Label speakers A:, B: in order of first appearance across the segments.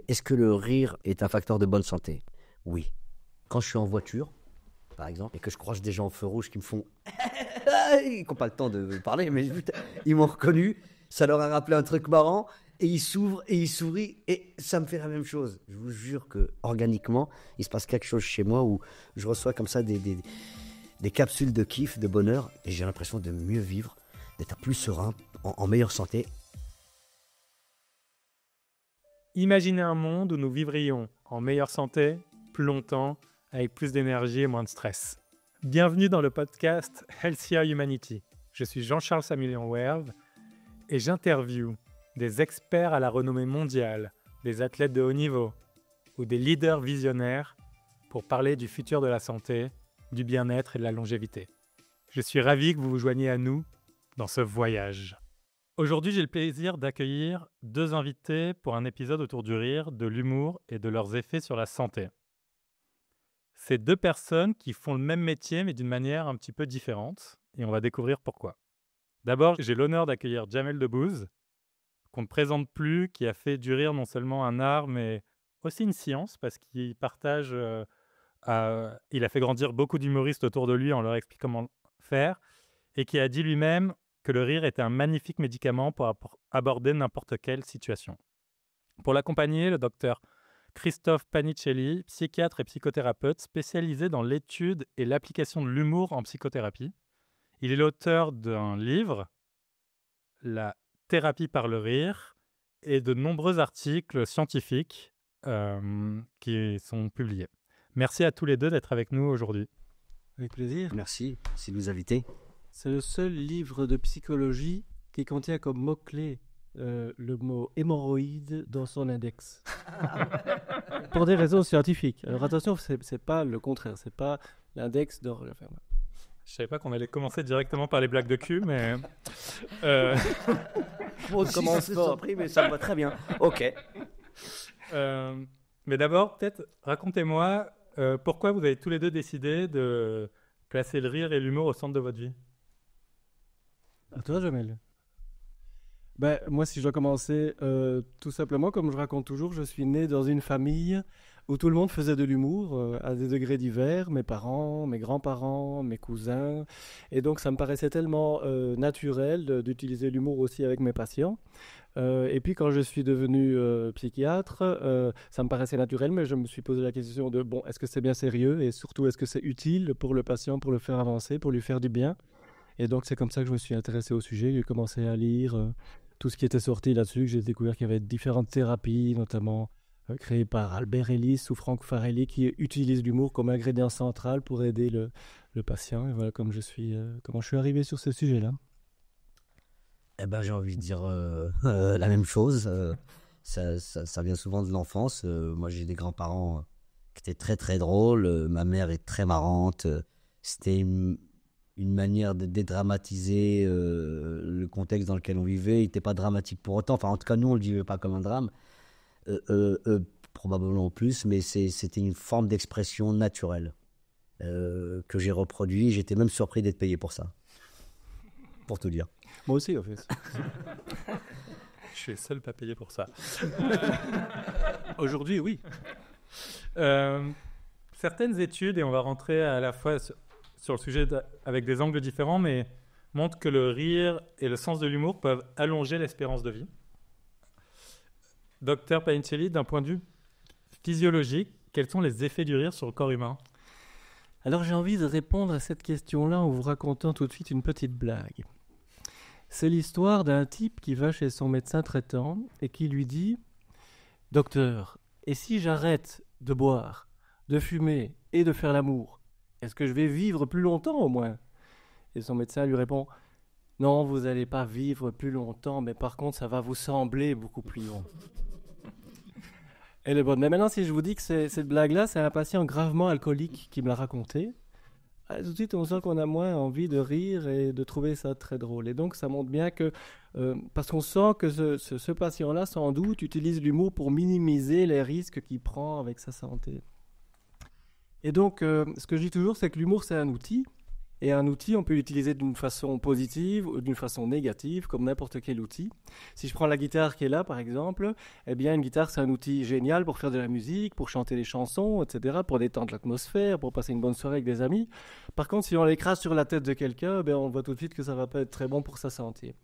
A: Est-ce que le rire est un facteur de bonne santé? Oui. Quand je suis en voiture, par exemple, et que je croise des gens au feu rouge qui me font qui n'ont pas le temps de parler, mais ils m'ont reconnu, ça leur a rappelé un truc marrant, et ils s'ouvrent et ils sourient, et ça me fait la même chose. Je vous jure que organiquement, il se passe quelque chose chez moi où je reçois comme ça des capsules de kiff, de bonheur, et j'ai l'impression de mieux vivre, d'être plus serein, en meilleure santé.
B: Imaginez un monde où nous vivrions en meilleure santé, plus longtemps, avec plus d'énergie et moins de stress. Bienvenue dans le podcast Healthier Humanity. Je suis Jean-Charles Samuelian-Werve et j'interviewe des experts à la renommée mondiale, des athlètes de haut niveau ou des leaders visionnaires pour parler du futur de la santé, du bien-être et de la longévité. Je suis ravi que vous vous joigniez à nous dans ce voyage. Aujourd'hui, j'ai le plaisir d'accueillir deux invités pour un épisode autour du rire, de l'humour et de leurs effets sur la santé. C'est deux personnes qui font le même métier mais d'une manière un petit peu différente et on va découvrir pourquoi. D'abord, j'ai l'honneur d'accueillir Jamel Debbouze, qu'on ne présente plus, qui a fait du rire non seulement un art mais aussi une science parce qu'il partage, il a fait grandir beaucoup d'humoristes autour de lui en leur expliquant comment faire et qui a dit lui-même que le rire était un magnifique médicament pour aborder n'importe quelle situation. Pour l'accompagner, le docteur Christophe Panicelli, psychiatre et psychothérapeute spécialisé dans l'étude et l'application de l'humour en psychothérapie. Il est l'auteur d'un livre, La thérapie par le rire, et de nombreux articles scientifiques qui sont publiés. Merci à tous les deux d'être avec nous aujourd'hui.
C: Avec plaisir.
A: Merci de nous inviter.
C: C'est le seul livre de psychologie qui contient comme mot-clé le mot hémorroïde dans son index. Pour des raisons scientifiques. Alors attention, c'est pas le contraire, c'est pas l'index de... Enfin,
B: je savais pas qu'on allait commencer directement par les blagues de cul, mais...
A: Bon, commence surpris, mais ça me va très bien. Ok.
B: Mais d'abord, peut-être, racontez-moi pourquoi vous avez tous les deux décidé de placer le rire et l'humour au centre de votre vie.
C: À toi, Jamel. Moi, si je dois commencer, tout simplement, comme je raconte toujours, je suis né dans une famille où tout le monde faisait de l'humour à des degrés divers, mes parents, mes grands-parents, mes cousins. Et donc, ça me paraissait tellement naturel d'utiliser l'humour aussi avec mes patients. Et puis, quand je suis devenu psychiatre, ça me paraissait naturel, mais je me suis posé la question de, est-ce que c'est bien sérieux? Et surtout, est-ce que c'est utile pour le patient, pour le faire avancer, pour lui faire du bien? Et donc, c'est comme ça que je me suis intéressé au sujet. J'ai commencé à lire tout ce qui était sorti là-dessus. J'ai découvert qu'il y avait différentes thérapies, notamment créées par Albert Ellis ou Franck Farelli, qui utilisent l'humour comme ingrédient central pour aider le patient. Et voilà comment je suis arrivé sur ce sujet-là.
A: Eh ben, j'ai envie de dire la même chose. Ça vient souvent de l'enfance. Moi, j'ai des grands-parents qui étaient très, très drôles. Ma mère est très marrante. C'était une manière de dédramatiser le contexte dans lequel on vivait. Il n'était pas dramatique pour autant. Enfin, en tout cas, nous, on ne le vivait pas comme un drame. Probablement plus, mais c'était une forme d'expression naturelle que j'ai reproduit. J'étais même surpris d'être payé pour ça. Pour tout dire.
C: Moi aussi, en fait.
B: Je suis le seul pas payé pour ça.
C: Aujourd'hui, oui.
B: Certaines études, et on va rentrer à la fois sur le sujet avec des angles différents, mais montrent que le rire et le sens de l'humour peuvent allonger l'espérance de vie. Docteur Panicelli, d'un point de vue physiologique, quels sont les effets du rire sur le corps humain?
C: Alors j'ai envie de répondre à cette question-là en vous racontant tout de suite une petite blague. C'est l'histoire d'un type qui va chez son médecin traitant et qui lui dit « Docteur, et si j'arrête de boire, de fumer et de faire l'amour, est-ce que je vais vivre plus longtemps au moins ?» Et son médecin lui répond « Non, vous n'allez pas vivre plus longtemps, mais par contre ça va vous sembler beaucoup plus long. » Elle est bonne. Mais maintenant, si je vous dis que cette blague-là, c'est un patient gravement alcoolique qui me l'a raconté, tout de suite, on sent qu'on a moins envie de rire et de trouver ça très drôle. Et donc, ça montre bien que, parce qu'on sent que ce patient-là, sans doute, utilise l'humour pour minimiser les risques qu'il prend avec sa santé. Et donc, ce que je dis toujours, c'est que l'humour, c'est un outil. Et un outil, on peut l'utiliser d'une façon positive ou d'une façon négative, comme n'importe quel outil. Si je prends la guitare qui est là, par exemple, eh bien, une guitare, c'est un outil génial pour faire de la musique, pour chanter des chansons, etc., pour détendre l'atmosphère, pour passer une bonne soirée avec des amis. Par contre, si on l'écrase sur la tête de quelqu'un, eh bien, on voit tout de suite que ça va pas être très bon pour sa santé.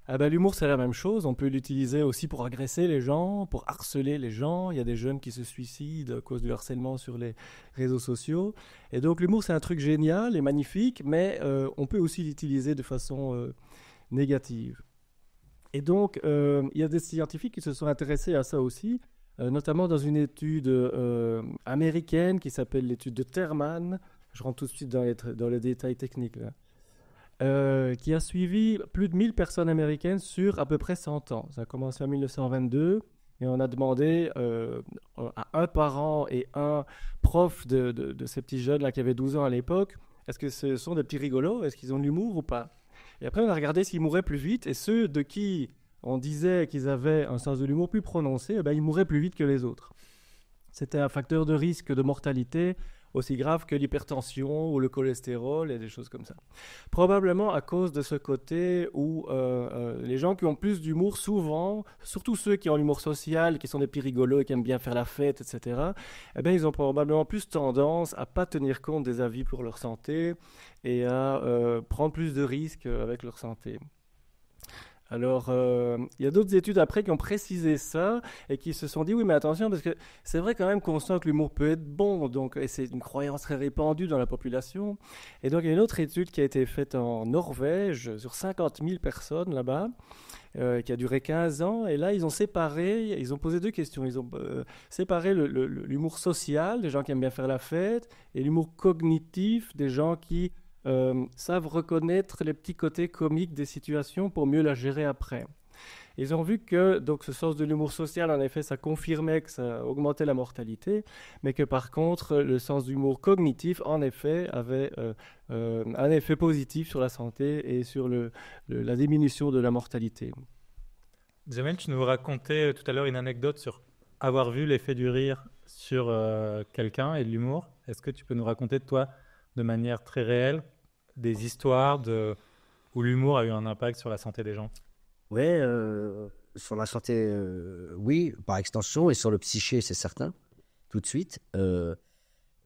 C: Ah ben, l'humour, c'est la même chose. On peut l'utiliser aussi pour agresser les gens, pour harceler les gens. Il y a des jeunes qui se suicident à cause du harcèlement sur les réseaux sociaux. Et donc, l'humour, c'est un truc génial et magnifique, mais on peut aussi l'utiliser de façon négative. Et donc, il y a des scientifiques qui se sont intéressés à ça aussi, notamment dans une étude américaine qui s'appelle l'étude de Terman. Je rentre tout de suite dans les détails techniques, là. Qui a suivi plus de 1000 personnes américaines sur à peu près 100 ans. Ça a commencé en 1922 et on a demandé à un parent et un prof de ces petits jeunes là, qui avaient 12 ans à l'époque, est-ce que ce sont des petits rigolos? Est-ce qu'ils ont de l'humour ou pas? Et après on a regardé s'ils mouraient plus vite et ceux de qui on disait qu'ils avaient un sens de l'humour plus prononcé, eh ben, ils mouraient plus vite que les autres. C'était un facteur de risque de mortalité aussi grave que l'hypertension ou le cholestérol et des choses comme ça. Probablement à cause de ce côté où les gens qui ont plus d'humour, souvent, surtout ceux qui ont l'humour social, qui sont des petits rigolos et qui aiment bien faire la fête, etc., eh bien, ils ont probablement plus tendance à ne pas tenir compte des avis pour leur santé et à prendre plus de risques avec leur santé. Alors, il y a d'autres études après qui ont précisé ça et qui se sont dit, oui, mais attention, parce que c'est vrai quand même qu'on sent que l'humour peut être bon, donc, et c'est une croyance très répandue dans la population. Et donc, il y a une autre étude qui a été faite en Norvège sur 50 000 personnes là-bas, qui a duré 15 ans. Et là, ils ont posé deux questions. Ils ont séparé l'humour social, des gens qui aiment bien faire la fête, et l'humour cognitif, des gens qui savent reconnaître les petits côtés comiques des situations pour mieux la gérer après. Ils ont vu que donc, ce sens de l'humour social, en effet, ça confirmait que ça augmentait la mortalité, mais que par contre, le sens d'humour cognitif, en effet, avait un effet positif sur la santé et sur la diminution de la mortalité.
B: Jamel, tu nous racontais tout à l'heure une anecdote sur avoir vu l'effet du rire sur quelqu'un et de l'humour. Est-ce que tu peux nous raconter de toi, de manière très réelle, des histoires où l'humour a eu un impact sur la santé des gens?
A: Ouais, sur la santé, oui, par extension, et sur le psyché, c'est certain, tout de suite.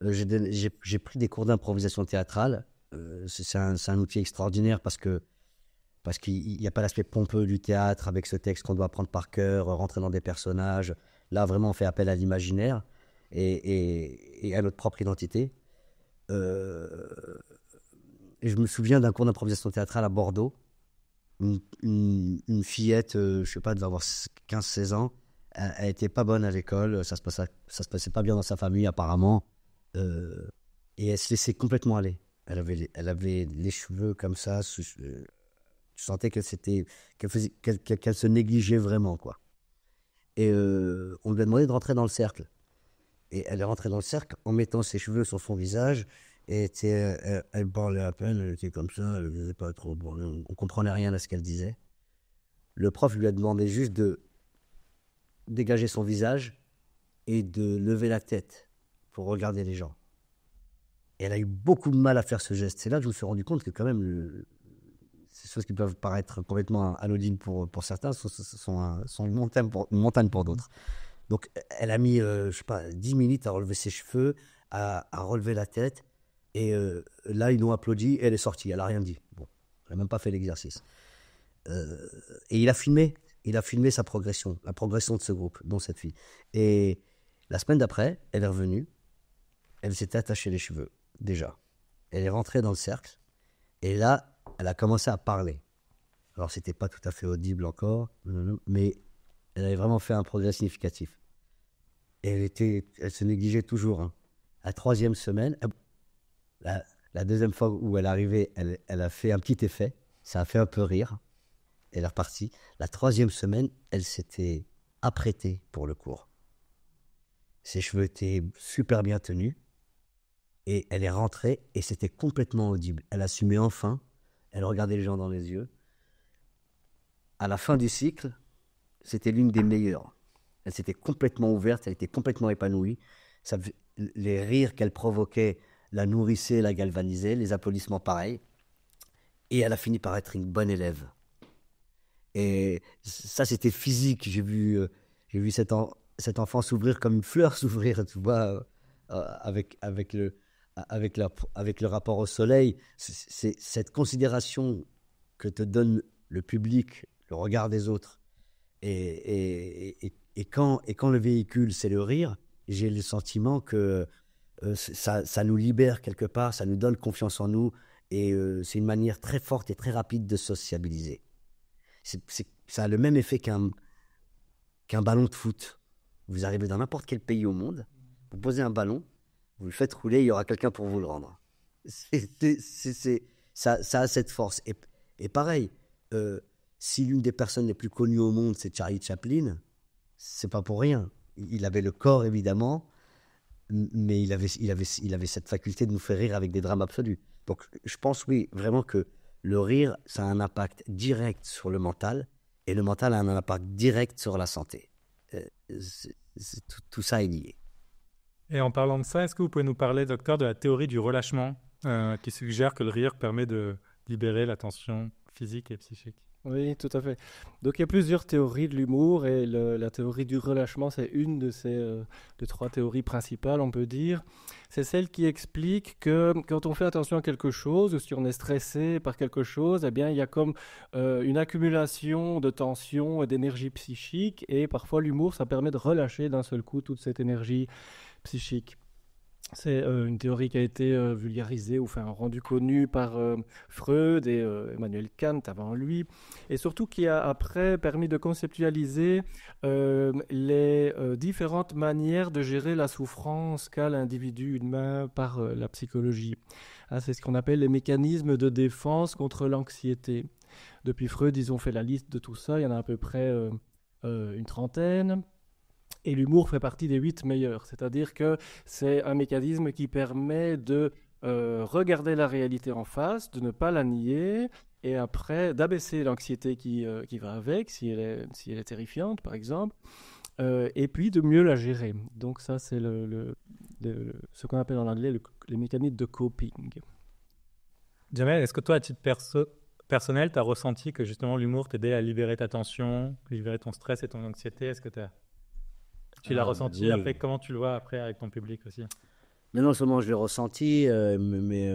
A: J'ai pris des cours d'improvisation théâtrale. C'est un outil extraordinaire parce qu'il n'y a pas l'aspect pompeux du théâtre avec ce texte qu'on doit apprendre par cœur, rentrer dans des personnages. Là, vraiment, on fait appel à l'imaginaire et à notre propre identité. Et je me souviens d'un cours d'improvisation théâtrale à Bordeaux. Une fillette, je sais pas, devait avoir 15-16 ans. Elle était pas bonne à l'école, ça se passait pas bien dans sa famille apparemment. Et elle se laissait complètement aller. Elle avait les cheveux comme ça. Tu sentais qu'elle se négligeait vraiment, quoi. Et on lui a demandé de rentrer dans le cercle. Et elle est rentrée dans le cercle en mettant ses cheveux sur son visage. Et elle parlait à peine, elle était comme ça, elle faisait pas trop. Bon, on comprenait rien à ce qu'elle disait. Le prof lui a demandé juste de dégager son visage et de lever la tête pour regarder les gens. Et elle a eu beaucoup de mal à faire ce geste. C'est là que je me suis rendu compte que quand même, ces choses qui peuvent paraître complètement anodines pour certains sont une montagne pour d'autres. Donc elle a mis, je sais pas, 10 minutes à relever ses cheveux, à relever la tête. Et là, ils l'ont applaudi et elle est sortie. Elle n'a rien dit. Bon, elle n'a même pas fait l'exercice. Et il a filmé sa progression, la progression de ce groupe, dont cette fille. Et la semaine d'après, elle est revenue. Elle s'était attachée les cheveux, déjà. Elle est rentrée dans le cercle. Et là, elle a commencé à parler. Alors, c'était pas tout à fait audible encore, mais elle avait vraiment fait un progrès significatif. Et elle se négligeait toujours. Hein. La 3e semaine... La 2e fois où elle est arrivée, elle a fait un petit effet. Ça a fait un peu rire. Elle est repartie. La 3e semaine, elle s'était apprêtée pour le cours. Ses cheveux étaient super bien tenus. Et elle est rentrée et c'était complètement audible. Elle assumait enfin. Elle regardait les gens dans les yeux. À la fin du cycle, c'était l'une des meilleures. Elle s'était complètement ouverte. Elle était complètement épanouie. Les rires qu'elle provoquait la nourrissait, la galvanisait, les applaudissements pareil. Et elle a fini par être une bonne élève. Et ça, c'était physique. J'ai vu cet enfant s'ouvrir comme une fleur s'ouvrir, tu vois, avec le rapport au soleil. C'est cette considération que te donne le public, le regard des autres. Et quand le véhicule, c'est le rire, j'ai le sentiment que ça nous libère quelque part, ça nous donne confiance en nous. Et c'est une manière très forte et très rapide de sociabiliser. Ça a le même effet qu'un ballon de foot. Vous arrivez dans n'importe quel pays au monde, vous posez un ballon, vous le faites rouler, il y aura quelqu'un pour vous le rendre. Ça a cette force. Et pareil, si l'une des personnes les plus connues au monde, c'est Charlie Chaplin, c'est pas pour rien. Il avait le corps, évidemment, mais il avait cette faculté de nous faire rire avec des drames absolus. Donc, je pense, oui, vraiment que le rire, ça a un impact direct sur le mental, et le mental a un impact direct sur la santé. Tout ça est lié.
B: Et en parlant de ça, est-ce que vous pouvez nous parler, docteur, de la théorie du relâchement qui suggère que le rire permet de libérer la tension physique et psychique?
C: Oui, tout à fait. Donc il y a plusieurs théories de l'humour et la théorie du relâchement, c'est une de ces de trois théories principales, on peut dire. C'est celle qui explique que quand on fait attention à quelque chose ou si on est stressé par quelque chose, eh bien il y a comme une accumulation de tension et d'énergie psychique et parfois l'humour, ça permet de relâcher d'un seul coup toute cette énergie psychique. C'est une théorie qui a été vulgarisée ou rendue connue par Freud et Emmanuel Kant avant lui, et surtout qui a après permis de conceptualiser les différentes manières de gérer la souffrance qu'a l'individu humain par la psychologie. C'est ce qu'on appelle les mécanismes de défense contre l'anxiété. Depuis Freud, ils ont fait la liste de tout ça, il y en a à peu près une trentaine. Et l'humour fait partie des 8 meilleurs, c'est-à-dire que c'est un mécanisme qui permet de regarder la réalité en face, de ne pas la nier, et après d'abaisser l'anxiété qui va avec, si elle est terrifiante par exemple, et puis de mieux la gérer. Donc ça c'est ce qu'on appelle en anglais les mécanismes de coping.
B: Jamel, est-ce que toi, à titre personnel, tu as ressenti que justement l'humour t'aidait à libérer ta tension, libérer ton stress et ton anxiété? Est-ce que tu l'as ressenti?
A: Oui.
B: Après, comment tu le vois après avec ton public aussi?
A: Mais non seulement je l'ai ressenti, mais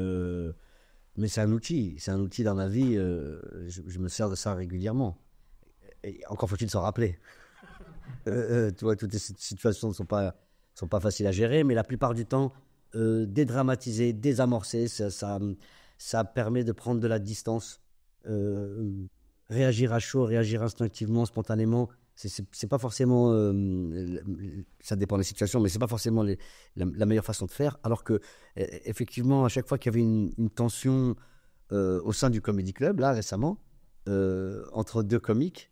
A: c'est un outil. C'est un outil dans ma vie. Je me sers de ça régulièrement. Et encore faut-il s'en rappeler. Tu vois, toutes ces situations ne sont pas faciles à gérer, mais la plupart du temps, dédramatiser, désamorcer, ça permet de prendre de la distance. Réagir à chaud, réagir instinctivement, spontanément. C'est pas forcément, ça dépend des situations, mais c'est pas forcément la meilleure façon de faire. Alors que, effectivement, à chaque fois qu'il y avait une tension au sein du Comedy Club, là récemment, entre deux comiques,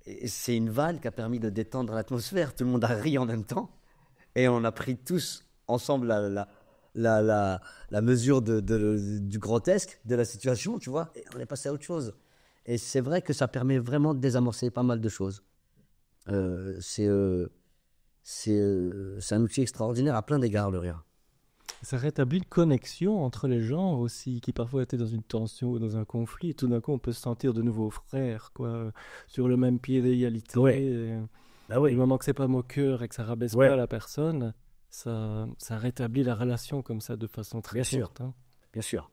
A: et c'est une vanne qui a permis de détendre l'atmosphère. Tout le monde a ri en même temps, et on a pris tous ensemble la mesure du grotesque de la situation, tu vois, et on est passé à autre chose. Et c'est vrai que ça permet vraiment de désamorcer pas mal de choses. C'est un outil extraordinaire à plein d'égards, le rire.
C: Ça rétablit une connexion entre les gens aussi, qui parfois étaient dans une tension ou dans un conflit. Et tout d'un coup, on peut se sentir de nouveau frères, quoi, sur le même pied d'égalité.
A: Ouais.
C: Du moment que c'est pas moqueur et que ça rabaisse pas la personne, ça rétablit la relation comme ça de façon très forte. Hein.
A: Bien sûr.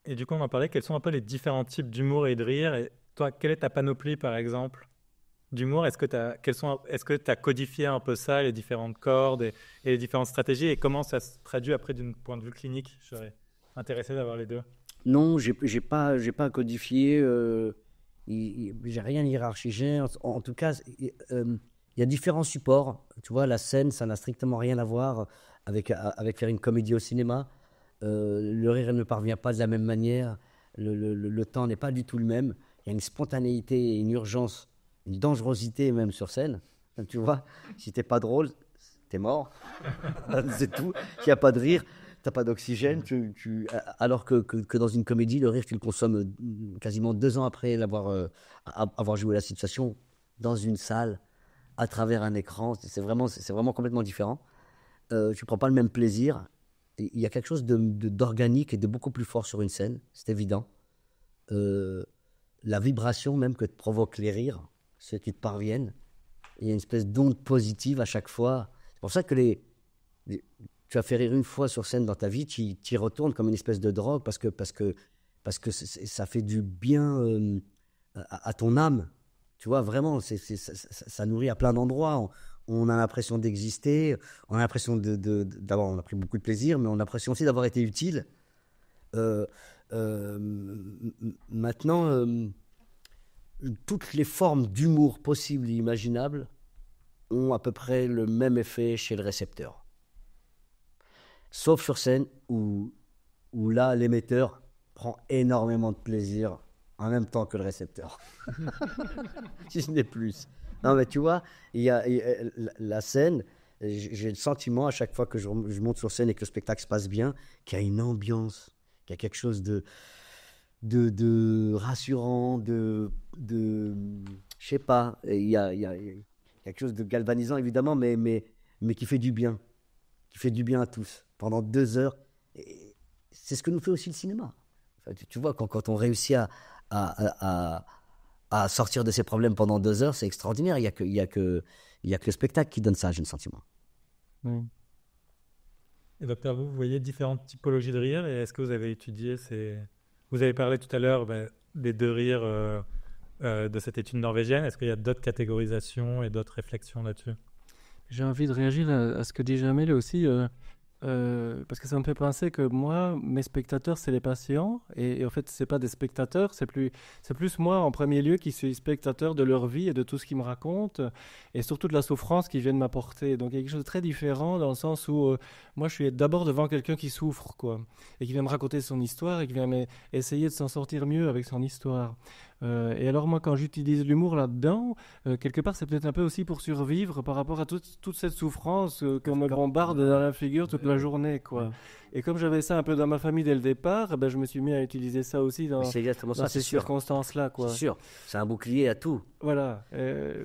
B: Et du coup, on en parlait, quels sont un peu les différents types d'humour et de rire? Et toi, quelle est ta panoplie, par exemple, d'humour? Est-ce que tu as codifié un peu ça, les différentes cordes et les différentes stratégies? Et comment ça se traduit après d'un point de vue clinique? Je serais intéressé d'avoir les deux.
A: Non, j'ai pas codifié. J'ai rien hiérarchisé. En tout cas, il y a différents supports. Tu vois, la scène, ça n'a strictement rien à voir avec faire une comédie au cinéma. Le rire ne parvient pas de la même manière, le temps n'est pas du tout le même, il y a une spontanéité et une urgence, une dangerosité même sur scène, tu vois, si t'es pas drôle, t'es mort, c'est tout, s'il n'y a pas de rire, t'as pas d'oxygène, alors que dans une comédie, le rire tu le consommes quasiment 2 ans après avoir joué la situation, dans une salle, à travers un écran, c'est vraiment complètement différent. tu prends pas le même plaisir. Il y a quelque chose d'organique et de beaucoup plus fort sur une scène, c'est évident. La vibration même que te provoquent les rires, ceux qui te parviennent, il y a une espèce d'onde positive à chaque fois. C'est pour ça que tu as fait rire une fois sur scène dans ta vie, tu y retournes comme une espèce de drogue parce que ça fait du bien à ton âme. Tu vois, vraiment, ça nourrit à plein d'endroits. On a l'impression d'exister, on a l'impression d'avoir, on a pris beaucoup de plaisir, mais on a l'impression aussi d'avoir été utile. Maintenant, toutes les formes d'humour possibles et imaginables ont à peu près le même effet chez le récepteur. Sauf sur scène où là, l'émetteur prend énormément de plaisir en même temps que le récepteur. Si ce n'est plus. Non, mais tu vois, il y a la scène, j'ai le sentiment à chaque fois que je monte sur scène et que le spectacle se passe bien, qu'il y a une ambiance, qu'il y a quelque chose de rassurant, je sais pas, il y a quelque chose de galvanisant évidemment, mais qui fait du bien à tous pendant 2 heures. Et c'est ce que nous fait aussi le cinéma. Enfin, tu vois, quand on réussit à sortir de ses problèmes pendant 2 heures, c'est extraordinaire. Il y a que le spectacle qui donne ça, j'ai le sentiment.
B: Oui. Et docteur, vous voyez différentes typologies de rire, et est-ce que vous avez étudié Vous avez parlé tout à l'heure des 2 rires de cette étude norvégienne. Est-ce qu'il y a d'autres catégorisations et d'autres réflexions là-dessus?
C: J'ai envie de réagir à ce que dit Jamel aussi, parce que ça me fait penser que moi, mes spectateurs, c'est les patients, et en fait, c'est pas des spectateurs, c'est plus moi en premier lieu qui suis spectateur de leur vie et de tout ce qu'ils me racontent, et surtout de la souffrance qu'ils viennent m'apporter. Donc il y a quelque chose de très différent dans le sens où moi, je suis d'abord devant quelqu'un qui souffre, quoi, et qui vient me raconter son histoire et qui vient essayer de s'en sortir mieux avec son histoire. Et alors moi, quand j'utilise l'humour là-dedans, quelque part, c'est peut-être un peu aussi pour survivre par rapport à toute cette souffrance qu'on me bombarde dans la figure toute la journée, quoi.
A: Ouais.
C: Et comme j'avais ça un peu dans ma famille dès le départ, ben, je me suis mis à utiliser ça aussi dans
A: C'est exactement ça,
C: ces
A: c'est sûr.
C: circonstances-là, quoi.
A: C'est sûr. C'est un bouclier à tout.
C: Voilà,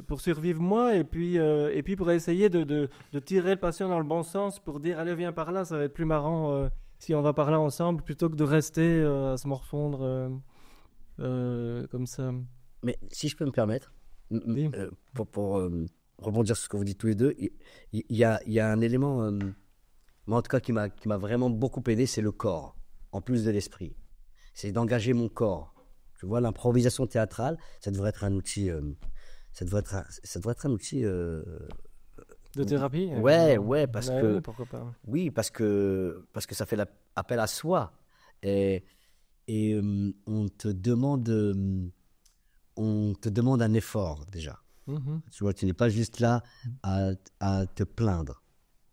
C: pour survivre moi, et puis pour essayer de tirer le patient dans le bon sens, pour dire allez viens par là, ça va être plus marrant si on va par là ensemble, plutôt que de rester à se morfondre comme ça.
A: Mais si je peux me permettre,
C: Oui.
A: pour rebondir sur ce que vous dites tous les deux, il y a un élément, moi en tout cas qui m'a vraiment beaucoup aidé, c'est le corps, en plus de l'esprit. C'est d'engager mon corps. Tu vois, l'improvisation théâtrale, ça devrait être un outil,
C: De thérapie?
A: Ouais, parce
C: Ouais,
A: que
C: oui, pourquoi pas.
A: oui, parce que ça fait appel à soi et on te demande un effort déjà.
C: Mhm.
A: Tu vois, tu n'es pas juste là à te plaindre.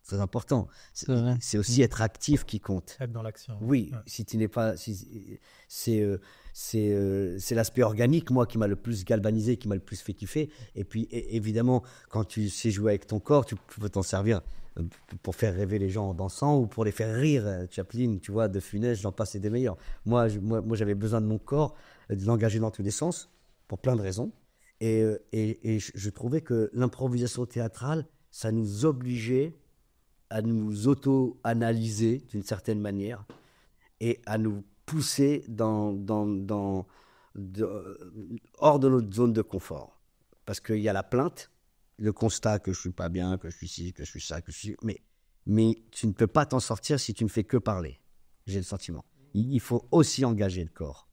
A: C'est important.
C: C'est vrai.
A: C'est aussi être actif qui compte.
B: Être dans l'action.
A: Oui,
B: Ouais.
A: si tu n'es pas, c'est l'aspect organique moi qui m'a le plus galvanisé, qui m'a le plus fait kiffer. Et puis évidemment, quand tu sais jouer avec ton corps, tu peux t'en servir pour faire rêver les gens en dansant ou pour les faire rire. Chaplin, tu vois, De Funès, j'en passe et des meilleurs. Moi, j'avais besoin de mon corps, de l'engager dans tous les sens pour plein de raisons. Et je trouvais que l'improvisation théâtrale, ça nous obligeait à nous auto-analyser d'une certaine manière et à nous pousser hors de notre zone de confort. Parce qu'il y a la plainte, le constat que je ne suis pas bien, que je suis ci, que je suis ça, que je suis... Mais tu ne peux pas t'en sortir si tu ne fais que parler. J'ai le sentiment. Il faut aussi engager le corps.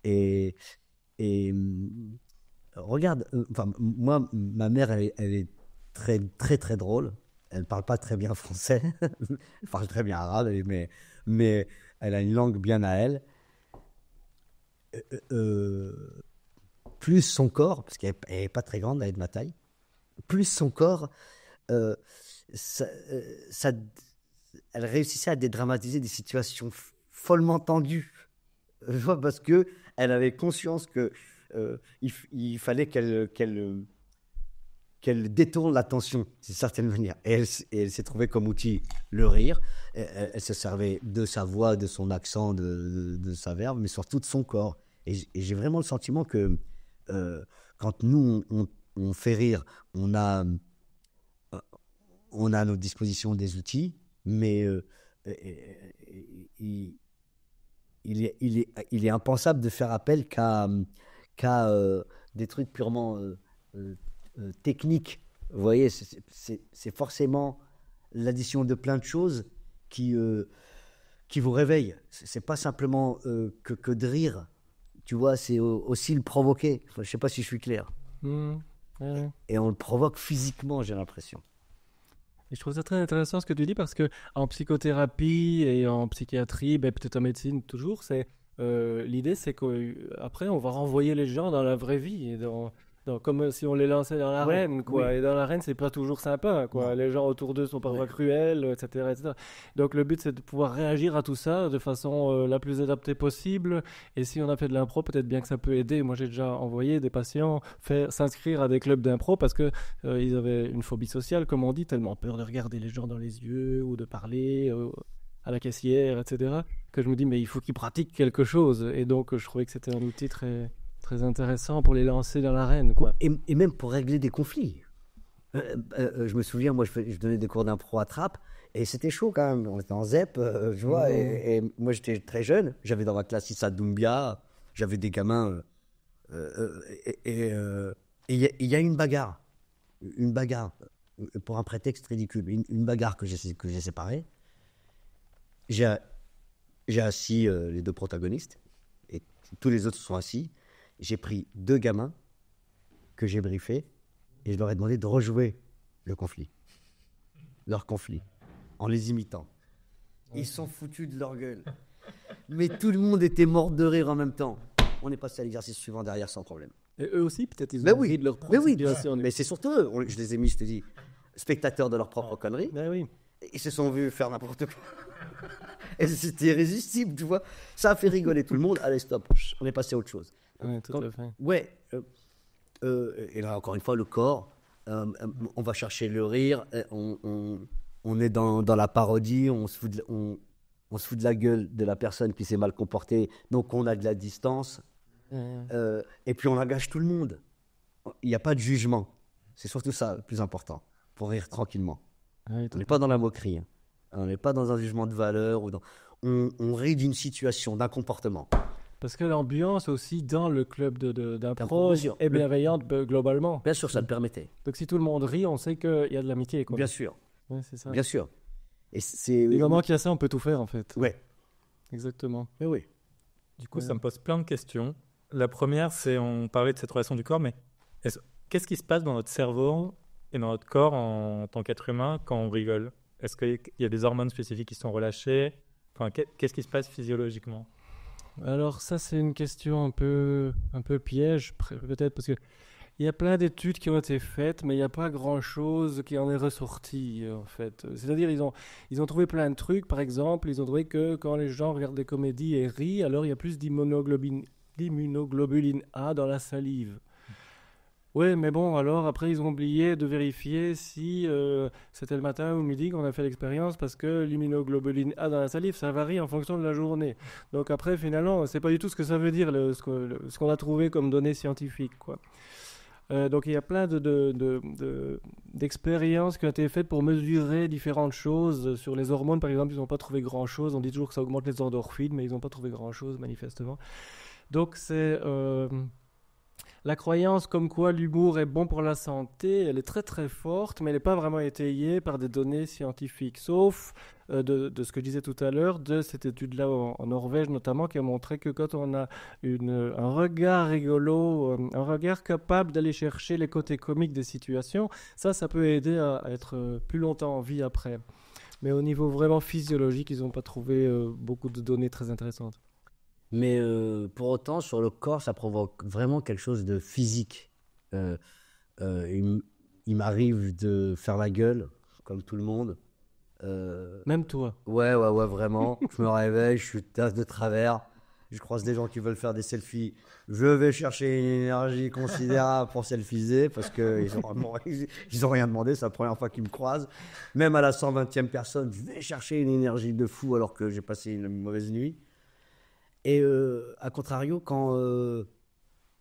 A: Et regarde, moi, ma mère, elle est très, très, très drôle. Elle ne parle pas très bien français. Elle parle très bien arabe, mais elle a une langue bien à elle. Plus son corps, parce qu'elle n'est pas très grande, elle est de ma taille, plus son corps, elle réussissait à dédramatiser des situations follement tendues. Parce qu'elle avait conscience qu'il fallait qu'elle détourne l'attention d'une certaine manière. Et elle s'est trouvée comme outil le rire. Elle se servait de sa voix, de son accent, de sa verve, mais surtout de son corps. Et j'ai vraiment le sentiment que quand nous, on fait rire, on a on a à notre disposition des outils, mais il est impensable de faire appel qu'à des trucs purement techniques. Vous voyez, c'est forcément l'addition de plein de choses qui vous réveillent. C'est pas simplement que de rire. Tu vois, c'est aussi le provoquer. Enfin, je sais pas si je suis clair.
C: Ouais.
A: Et on le provoque physiquement, j'ai l'impression.
C: Et je trouve ça très intéressant ce que tu dis parce que en psychothérapie et en psychiatrie, ben, peut-être en médecine toujours, l'idée c'est qu'après on va renvoyer les gens dans la vraie vie et comme si on les lançait dans l'arène, quoi.
A: Oui.
C: Et dans l'arène, c'est pas toujours sympa, quoi.
A: Non.
C: Les gens autour d'eux sont parfois
A: Ouais.
C: cruels, etc., etc. Donc le but, c'est de pouvoir réagir à tout ça de façon la plus adaptée possible. Et si on a fait de l'impro, peut-être bien que ça peut aider. Moi, j'ai déjà envoyé des patients s'inscrire à des clubs d'impro parce que ils avaient une phobie sociale, comme on dit, tellement peur de regarder les gens dans les yeux ou de parler à la caissière, etc., que je me dis, mais il faut qu'ils pratiquent quelque chose. Et donc, je trouvais que c'était un outil très très intéressant pour les lancer dans l'arène, quoi.
A: Et même pour régler des conflits. Je me souviens, moi, je donnais des cours d'impro à Trappes, et c'était chaud quand même. On était en ZEP, tu vois, et moi, j'étais très jeune. J'avais dans ma classe Issa Doumbia, j'avais des gamins. Et il y a une bagarre. Une bagarre, pour un prétexte ridicule. Une bagarre que j'ai séparée. J'ai assis les deux protagonistes, et tous les autres sont assis. J'ai pris 2 gamins que j'ai briefés et je leur ai demandé de rejouer leur conflit, en les imitant. Ils sont foutus de leur gueule. Mais tout le monde était mort de rire en même temps. On est passé à l'exercice suivant derrière sans problème.
C: Et eux aussi, peut-être, ils
A: Mais
C: ont
A: oui,
C: ri de leur
A: mais
C: propre
A: oui,
C: situation.
A: mais c'est surtout eux. Je les ai mis, je te dis, spectateurs de leurs propres conneries.
C: Ben oui.
A: Ils se sont vus faire n'importe quoi. Et c'était irrésistible, tu vois. Ça a fait rigoler tout le monde. Allez, stop, on est passé à autre chose.
C: Ouais, tout à fait.
A: Ouais. Et là, encore une fois, le corps, on va chercher le rire, on est dans la parodie, on se fout de la gueule de la personne qui s'est mal comportée, donc on a de la distance, et puis on engage tout le monde. Il n'y a pas de jugement. C'est surtout ça le plus important, pour rire tranquillement.
C: Ouais,
A: On n'est pas dans la moquerie, hein. On n'est pas dans un jugement de valeur, on rit d'une situation, d'un comportement.
C: Parce que l'ambiance aussi dans le club
A: D'impro,
C: d'impro
A: bien sûr.
C: est bienveillante globalement.
A: Bien sûr, ça le permettait.
C: Donc si tout le monde rit, on sait qu'il y a de l'amitié, quoi.
A: Bien sûr,
C: Ouais, c'est ça.
A: bien sûr. Et c'est...
C: Du moment qu'il y a ça, on peut tout faire, en fait.
A: Ouais,
C: Exactement.
A: mais oui.
B: Du coup, ça me pose plein de questions. La première, c'est, on parlait de cette relation du corps, mais qu'est-ce qui se passe dans notre cerveau et dans notre corps en tant qu'être humain quand on rigole? Est-ce qu'il y a des hormones spécifiques qui sont relâchées? Enfin, qu'est-ce qui se passe physiologiquement?
C: Alors ça, c'est une question un peu piège, peut-être, parce que il y a plein d'études qui ont été faites, mais il n'y a pas grand-chose qui en est ressorti, en fait. C'est-à-dire, ils ont trouvé plein de trucs. Par exemple, ils ont trouvé que quand les gens regardent des comédies et rient, alors il y a plus d'immunoglobuline A dans la salive. Oui, mais bon, alors après, ils ont oublié de vérifier si c'était le matin ou le midi qu'on a fait l'expérience, parce que l'immunoglobuline A dans la salive, ça varie en fonction de la journée. Donc après, finalement, c'est pas du tout ce que ça veut dire, ce qu'on a trouvé comme données scientifiques, quoi. Donc il y a plein d'expériences qui ont été faites pour mesurer différentes choses. Sur les hormones, par exemple, ils n'ont pas trouvé grand-chose. On dit toujours que ça augmente les endorphines, mais ils n'ont pas trouvé grand-chose, manifestement. Donc c'est... la croyance comme quoi l'humour est bon pour la santé, elle est très très forte, mais elle n'est pas vraiment étayée par des données scientifiques, sauf de ce que je disais tout à l'heure, de cette étude-là en Norvège notamment, qui a montré que quand on a un regard rigolo, un regard capable d'aller chercher les côtés comiques des situations, ça peut aider à être plus longtemps en vie après. Mais au niveau vraiment physiologique, ils n'ont pas trouvé beaucoup de données très intéressantes.
A: Mais pour autant, sur le corps, ça provoque vraiment quelque chose de physique. Il m'arrive de faire la gueule, comme tout le monde.
C: Même toi.
A: Ouais, vraiment. Je me réveille, je suis tasse de travers. Je croise des gens qui veulent faire des selfies. Je vais chercher une énergie considérable pour selfiser parce qu'ils n'ont rien demandé. C'est la première fois qu'ils me croisent. Même à la 120e personne, je vais chercher une énergie de fou alors que j'ai passé une mauvaise nuit. Et à contrario, quand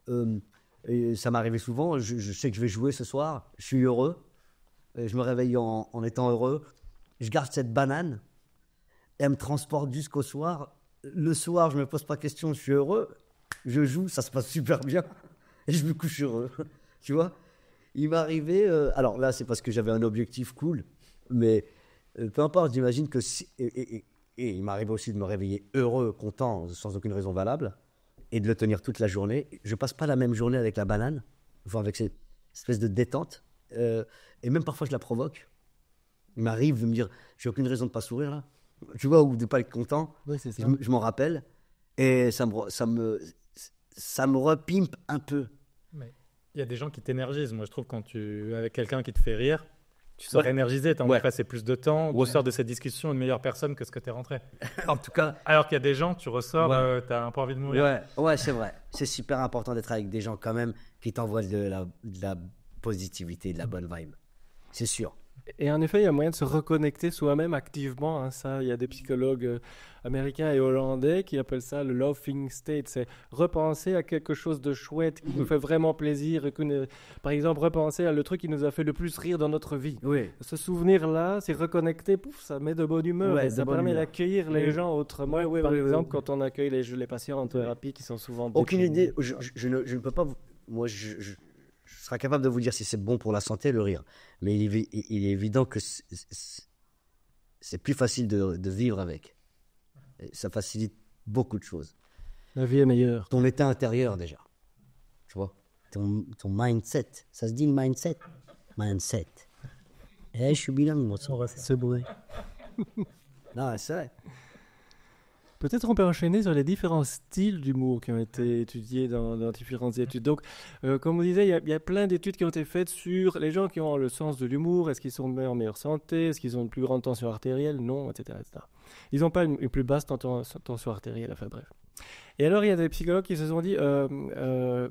A: ça m'est arrivé souvent, je sais que je vais jouer ce soir, je suis heureux, je me réveille en étant heureux. Je garde cette banane. Elle me transporte jusqu'au soir. Le soir, je me pose pas question, je suis heureux. Je joue, ça se passe super bien. Et je me couche heureux. Tu vois? Il m'est arrivé... alors là, c'est parce que j'avais un objectif cool. Mais peu importe, j'imagine que... Et il m'arrive aussi de me réveiller heureux, content, sans aucune raison valable. Et de le tenir toute la journée. Je passe pas la même journée avec la banane. Enfin, avec cette espèce de détente. Et même parfois, je la provoque. Il m'arrive de me dire, j'ai aucune raison de pas sourire là. Tu vois, ou de pas être content.
C: Oui, c'est ça.
A: Je m'en rappelle. Et ça me repimpe un peu.
B: Mais il y a des gens qui t'énergisent. Moi, je trouve quand tu es avec quelqu'un qui te fait rire, tu sors énergisé, tu as envie de passer plus de temps, tu sors de cette discussion une meilleure personne que ce que tu es rentré.
A: En tout cas.
B: Alors qu'il y a des gens, tu ressors, tu as un peu envie de mourir.
A: Ouais, c'est vrai. C'est super important d'être avec des gens quand même qui t'envoient de la positivité, de la bonne vibe. C'est sûr.
C: Et en effet, il y a moyen de se reconnecter soi-même activement. Hein, ça, il y a des psychologues américains et hollandais qui appellent ça le laughing state. C'est repenser à quelque chose de chouette qui nous fait vraiment plaisir. Par exemple, repenser à le truc qui nous a fait le plus rire dans notre vie.
A: Oui.
C: Ce souvenir-là, c'est reconnecter, ça met de bonne humeur.
A: Ouais,
C: et ça permet d'accueillir les gens autrement. Par exemple, quand on accueille les patients en thérapie qui sont souvent...
A: Aucune idée. Je ne peux pas... Moi, je serai capable de vous dire si c'est bon pour la santé, le rire. Mais il est évident que c'est plus facile de vivre avec. Et ça facilite beaucoup de choses.
C: La vie est meilleure.
A: Ton état intérieur, déjà. Tu vois, ton mindset. Ça se dit mindset? Mindset. Je suis bilingue, moi. C'est beau. Non, c'est vrai.
C: Peut-être on peut enchaîner sur les différents styles d'humour qui ont été étudiés dans différentes études. Donc, comme on disait, il y a plein d'études qui ont été faites sur les gens qui ont le sens de l'humour. Est-ce qu'ils sont en meilleure santé? Est-ce qu'ils ont une plus grande tension artérielle? Non, etc. Ils n'ont pas une plus basse tension artérielle, enfin bref. Et alors, il y a des psychologues qui se sont dit,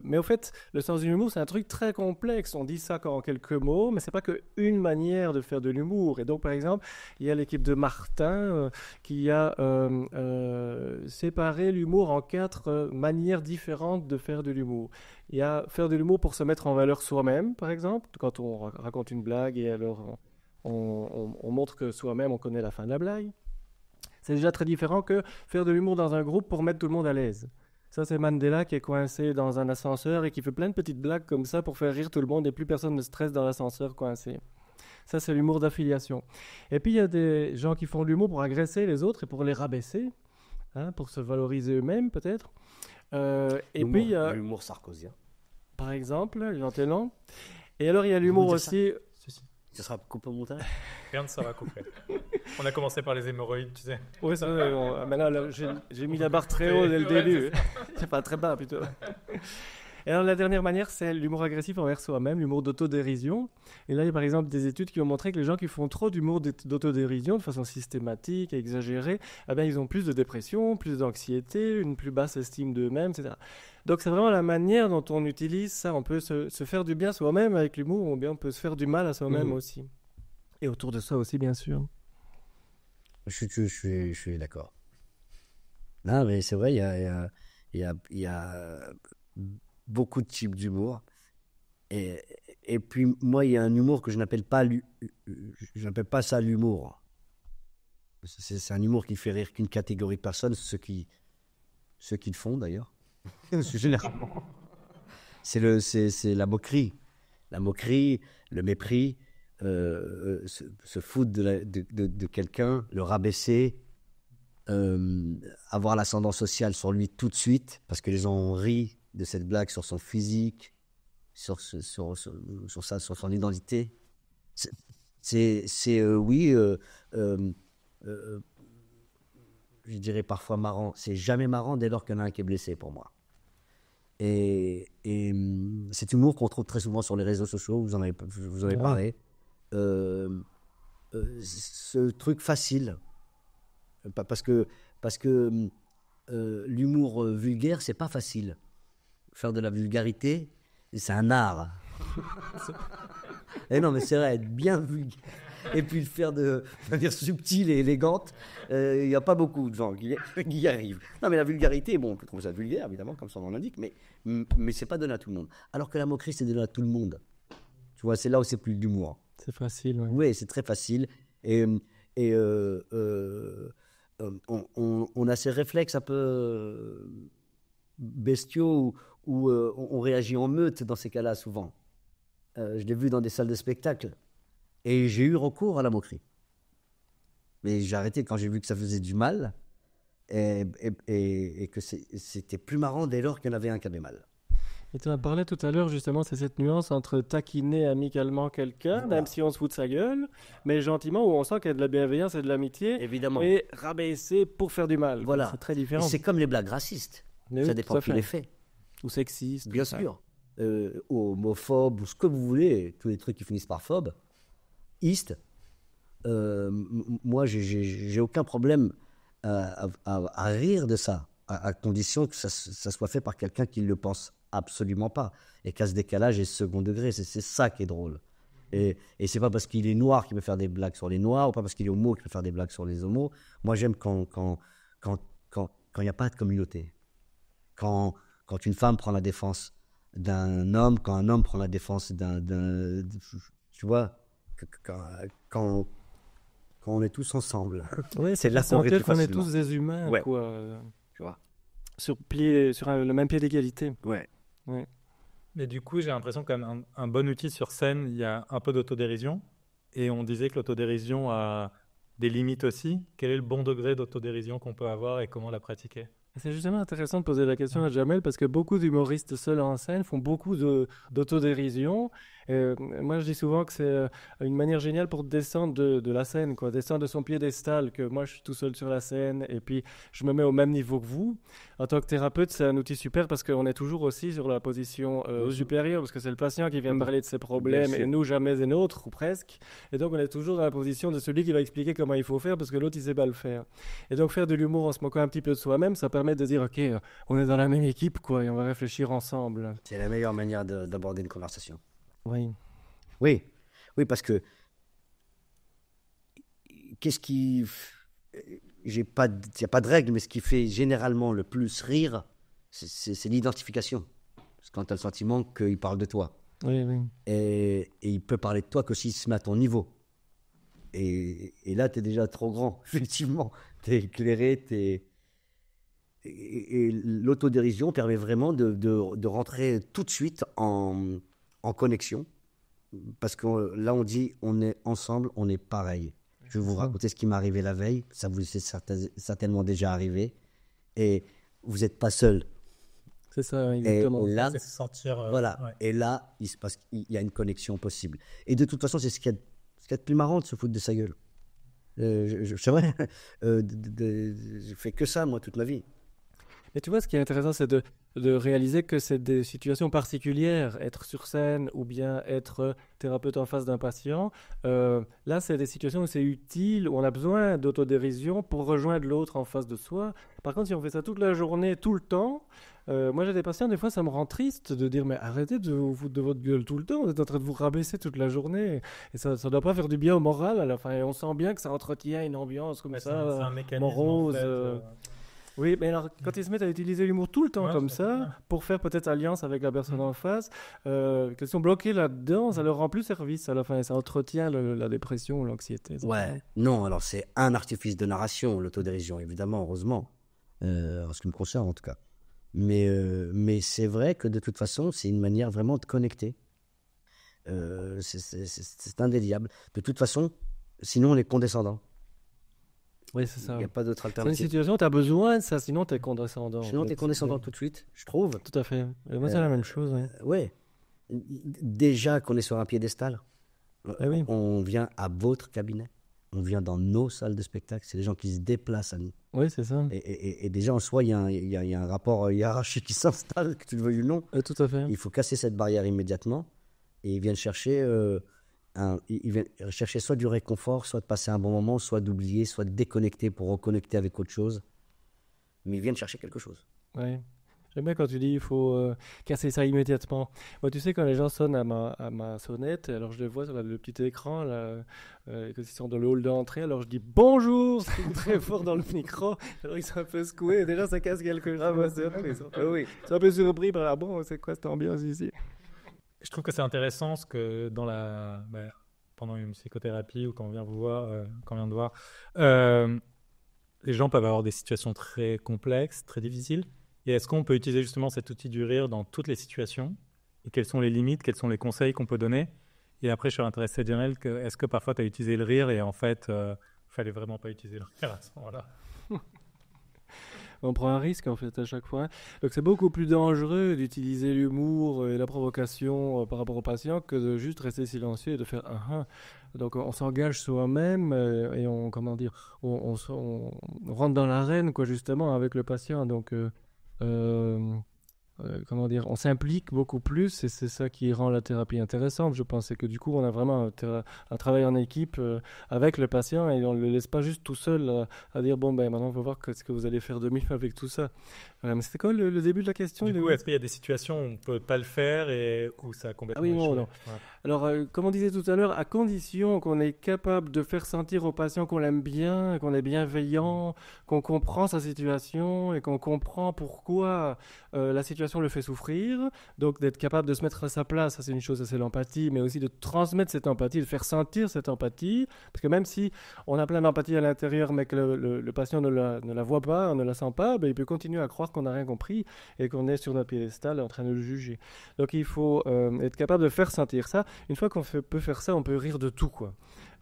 C: mais au fait, le sens de l'humour, c'est un truc très complexe. On dit ça en quelques mots, mais c'est pas qu'une manière de faire de l'humour. Et donc, par exemple, il y a l'équipe de Martin qui a séparé l'humour en 4 manières différentes de faire de l'humour. Il y a faire de l'humour pour se mettre en valeur soi-même, par exemple, quand on raconte une blague et alors on montre que soi-même, on connaît la fin de la blague. C'est déjà très différent que faire de l'humour dans un groupe pour mettre tout le monde à l'aise. Ça, c'est Mandela qui est coincé dans un ascenseur et qui fait plein de petites blagues comme ça pour faire rire tout le monde et plus personne ne stresse dans l'ascenseur coincé. Ça, c'est l'humour d'affiliation. Et puis, il y a des gens qui font de l'humour pour agresser les autres et pour les rabaisser, hein, pour se valoriser eux-mêmes, peut-être. Et puis, il y a
A: l'humour sarkozien.
C: Par exemple, éventuellement. Et alors, il y a l'humour aussi...
A: Ça sera coupé au montage?
B: Rien ne sera coupé. On a commencé par les hémorroïdes, tu sais.
C: Oui, ça, là, j'ai mis la barre très haut dès le début. C'est pas très bas, plutôt. Et alors, la dernière manière, c'est l'humour agressif envers soi-même, l'humour d'autodérision. Et là, il y a par exemple des études qui ont montré que les gens qui font trop d'humour d'autodérision de façon systématique et exagérée, eh bien, ils ont plus de dépression, plus d'anxiété, une plus basse estime d'eux-mêmes, etc. Donc, c'est vraiment la manière dont on utilise ça. On peut se faire du bien soi-même avec l'humour, ou bien on peut se faire du mal à soi-même aussi. Et autour de ça aussi, bien sûr.
A: Je suis d'accord. Non, mais c'est vrai, il y a beaucoup de types d'humour. Et puis, moi, il y a un humour que je n'appelle pas ça l'humour. C'est un humour qui fait rire qu'une catégorie de personnes, ceux qui le font d'ailleurs. Généralement. C'est la moquerie. La moquerie, le mépris, se foutre de quelqu'un, le rabaisser, avoir l'ascendant social sur lui tout de suite, parce que les gens ont ri de cette blague sur son physique, sur son identité. Je dirais parfois marrant. C'est jamais marrant dès lors qu'il y en a un qui est blessé pour moi. Et cet humour qu'on trouve très souvent sur les réseaux sociaux, vous en avez parlé, ce truc facile, parce que l'humour vulgaire, c'est pas facile. Faire de la vulgarité, c'est un art. Et non, mais c'est vrai, être bien vulgaire et puis le faire de manière subtile et élégante, il n'y a pas beaucoup de gens qui y arrivent. Non, mais la vulgarité, bon, on peut trouver ça vulgaire, évidemment, comme son nom l'indique, mais c'est pas donné à tout le monde. Alors que la moquerie, c'est donné à tout le monde. Tu vois, c'est là où c'est plus d'humour.
C: C'est facile, oui.
A: Oui, c'est très facile. Et, on a ces réflexes un peu bestiaux où on réagit en meute dans ces cas-là souvent. Je l'ai vu dans des salles de spectacle. Et j'ai eu recours à la moquerie. Mais j'ai arrêté quand j'ai vu que ça faisait du mal et que c'était plus marrant dès lors qu'il y en avait un qui avait mal.
C: Et tu en as parlé tout à l'heure, justement, c'est cette nuance entre taquiner amicalement quelqu'un,
A: Voilà.
C: même si on se fout de sa gueule, mais gentiment, où on sent qu'il y a de la bienveillance et de l'amitié,
A: Évidemment.
C: et rabaisser pour faire du mal.
A: Voilà.
C: C'est très
A: Et
C: différent.
A: c'est comme les blagues racistes.
C: Oui,
A: Ça
C: tout
A: dépend
C: à
A: qui
C: fait.
A: les fait.
C: Ou sexiste.
A: Bien
C: tout ça.
A: sûr. Homophobe ou ce que vous voulez, tous les trucs qui finissent par phobe. East. Moi, j'ai aucun problème à rire de ça, à condition que ça soit fait par quelqu'un qui ne le pense absolument pas. Et qu'à ce décalage est second degré. C'est ça qui est drôle. Et c'est pas parce qu'il est noir qu'il peut faire des blagues sur les noirs, ou pas parce qu'il est homo qu'il peut faire des blagues sur les homos. Moi, j'aime quand il n'y a pas de communauté. Quand une femme prend la défense d'un homme, quand un homme prend la défense tu vois, quand on est tous ensemble.
C: Oui,
A: C'est là qu'on
C: sentir
A: rit
C: qu'on est
A: facilement.
C: tous des humains,
A: Ouais.
C: quoi.
A: Tu vois.
C: Sur le même pied d'égalité.
A: Ouais.
B: Mais du coup, j'ai l'impression que comme un bon outil sur scène, il y a un peu d'autodérision. Et on disait que l'autodérision a des limites aussi. Quel est le bon degré d'autodérision qu'on peut avoir et comment la pratiquer?
C: C'est justement intéressant de poser la question à Jamel parce que beaucoup d'humoristes seuls en scène font beaucoup d'autodérision. Moi, je dis souvent que c'est une manière géniale pour descendre de la scène, quoi, descendre de son piédestal, que moi je suis tout seul sur la scène et puis je me mets au même niveau que vous. En tant que thérapeute, c'est un outil super parce qu'on est toujours aussi sur la position supérieure parce que c'est le patient qui vient me parler de ses problèmes
A: sûr.
C: et nous jamais et nôtres, ou presque. Et donc on est toujours dans la position de celui qui va expliquer comment il faut faire parce que l'autre il sait pas le faire. Et donc faire de l'humour en se moquant un petit peu de soi-même, ça permet de dire ok, on est dans la même équipe quoi et on va réfléchir ensemble.
A: C'est la meilleure manière d'aborder une conversation.
C: Oui.
A: Oui, parce que qu'est-ce qui... Il n'y a pas de règle, mais ce qui fait généralement le plus rire, c'est l'identification. Parce que quand tu as le sentiment qu'il parle de toi.
C: Oui.
A: Et il peut parler de toi que s'il se met à ton niveau. Et là, tu es déjà trop grand, effectivement. Tu es éclairé, et l'autodérision permet vraiment de rentrer tout de suite en connexion. Parce que là, on dit, on est ensemble, on est pareil. Je vais vous raconter ce qui m'est arrivé la veille. Ça vous est certainement déjà arrivé. Et vous n'êtes pas seul.
C: C'est ça, exactement.
A: Et là,
B: C'est se sentir.
A: voilà.
B: Ouais.
A: Et là, il se passe, il y a une connexion possible. Et de toute façon, c'est ce qu'il y a de plus marrant de se foutre de sa gueule. C'est vrai. Je fais que ça, moi, toute ma vie.
C: Mais tu vois, ce qui est intéressant, c'est de réaliser que c'est des situations particulières, être sur scène ou bien être thérapeute en face d'un patient. Là, c'est des situations où c'est utile, où on a besoin d'autodérision pour rejoindre l'autre en face de soi. Par contre, si on fait ça toute la journée, tout le temps, moi j'ai des patients, des fois ça me rend triste de dire mais arrêtez de vous foutre de votre gueule tout le temps, vous êtes en train de vous rabaisser toute la journée. Et ça ne doit pas faire du bien au moral. À la fin, on sent bien que ça entretient une ambiance comme
B: Ouais, c'est
C: ça,
B: un mécanisme.
C: morose.
B: En fait,
C: Oui, mais alors quand ils se mettent à utiliser l'humour tout le temps
B: Ouais,
C: comme
B: c'est
C: ça,
B: bien.
C: pour faire peut-être alliance avec la personne en face, qu'ils sont bloqués là-dedans, ça leur rend plus service à la fin, et ça entretient la dépression ou l'anxiété.
A: Ouais. Non, alors c'est un artifice de narration, l'autodérision, évidemment, heureusement. En ce qui me concerne, en tout cas. Mais c'est vrai que de toute façon, c'est une manière vraiment de connecter. C'est indéniable. De toute façon, sinon on est condescendant.
C: Oui, c'est ça.
A: Il n'y a pas d'autre
C: C'est une
A: alternative.
C: situation où tu as besoin de ça, sinon tu es condescendant.
A: Sinon,
C: en
A: tu es
C: fait.
A: condescendant tout de suite, je trouve.
C: Tout à fait. Et moi, c'est la même chose. Oui.
A: Ouais. Déjà qu'on est sur un piédestal,
C: Eh oui.
A: on vient à votre cabinet, on vient dans nos salles de spectacle, c'est des gens qui se déplacent à nous.
C: Oui, c'est ça.
A: Et déjà, en soi, il y a un rapport hiérarchique qui s'installe, que tu le veuilles ou non.
C: Tout à fait.
A: Il faut casser cette barrière immédiatement. Et ils viennent chercher, ils viennent chercher soit du réconfort, soit de passer un bon moment, soit d'oublier, soit de déconnecter pour reconnecter avec autre chose. Mais ils viennent chercher quelque chose.
C: Oui. J'aime bien quand tu dis il faut casser ça immédiatement. Moi, tu sais, quand les gens sonnent à ma sonnette, alors je les vois sur le petit écran, là, quand ils sont dans le hall d'entrée, alors je dis bonjour, c'est très fort dans le micro. Alors ils sont un peu secoués, et déjà ça casse quelques grammes. Ils sont un peu surpris par bon, c'est quoi cette ambiance ici?
B: Je trouve que c'est intéressant ce que dans pendant une psychothérapie ou quand on vient vous voir, quand on vient de voir, les gens peuvent avoir des situations très complexes, très difficiles. Et est-ce qu'on peut utiliser justement cet outil du rire dans toutes les situations? Et quelles sont les limites, quels sont les conseils qu'on peut donner? Et après, je suis intéressé, Jamel, est-ce que parfois tu as utilisé le rire et en fait, fallait vraiment pas utiliser le rire à ce moment-là?
C: On prend un risque en fait à chaque fois. Donc c'est beaucoup plus dangereux d'utiliser l'humour et la provocation par rapport au patient que de juste rester silencieux et de faire ah. Donc on s'engage soi-même et on rentre dans l'arène quoi justement avec le patient. Donc on s'implique beaucoup plus et c'est ça qui rend la thérapie intéressante, je pense. C'est que du coup, on a vraiment un travail en équipe avec le patient et on ne le laisse pas juste tout seul à dire bon, ben maintenant, on va voir ce que vous allez faire de mieux avec tout ça. Mais c'était quoi le début de la question?
B: Du coup, est-ce qu'il y a des situations où on ne peut pas le faire et où ça a complètement échoué?
C: Non. Ouais. Alors, comme on disait tout à l'heure, à condition qu'on est capable de faire sentir au patient qu'on l'aime bien, qu'on est bienveillant, qu'on comprend sa situation et qu'on comprend pourquoi la situation le fait souffrir. Donc, d'être capable de se mettre à sa place, ça c'est une chose, ça c'est l'empathie, mais aussi de transmettre cette empathie, de faire sentir cette empathie. Parce que même si on a plein d'empathie à l'intérieur, mais que le patient ne la voit pas, ne la sent pas, ben, il peut continuer à croire qu'on n'a rien compris et qu'on est sur notre piédestal en train de le juger. Donc, il faut être capable de faire sentir ça. Une fois qu'on peut faire ça, on peut rire de tout, quoi.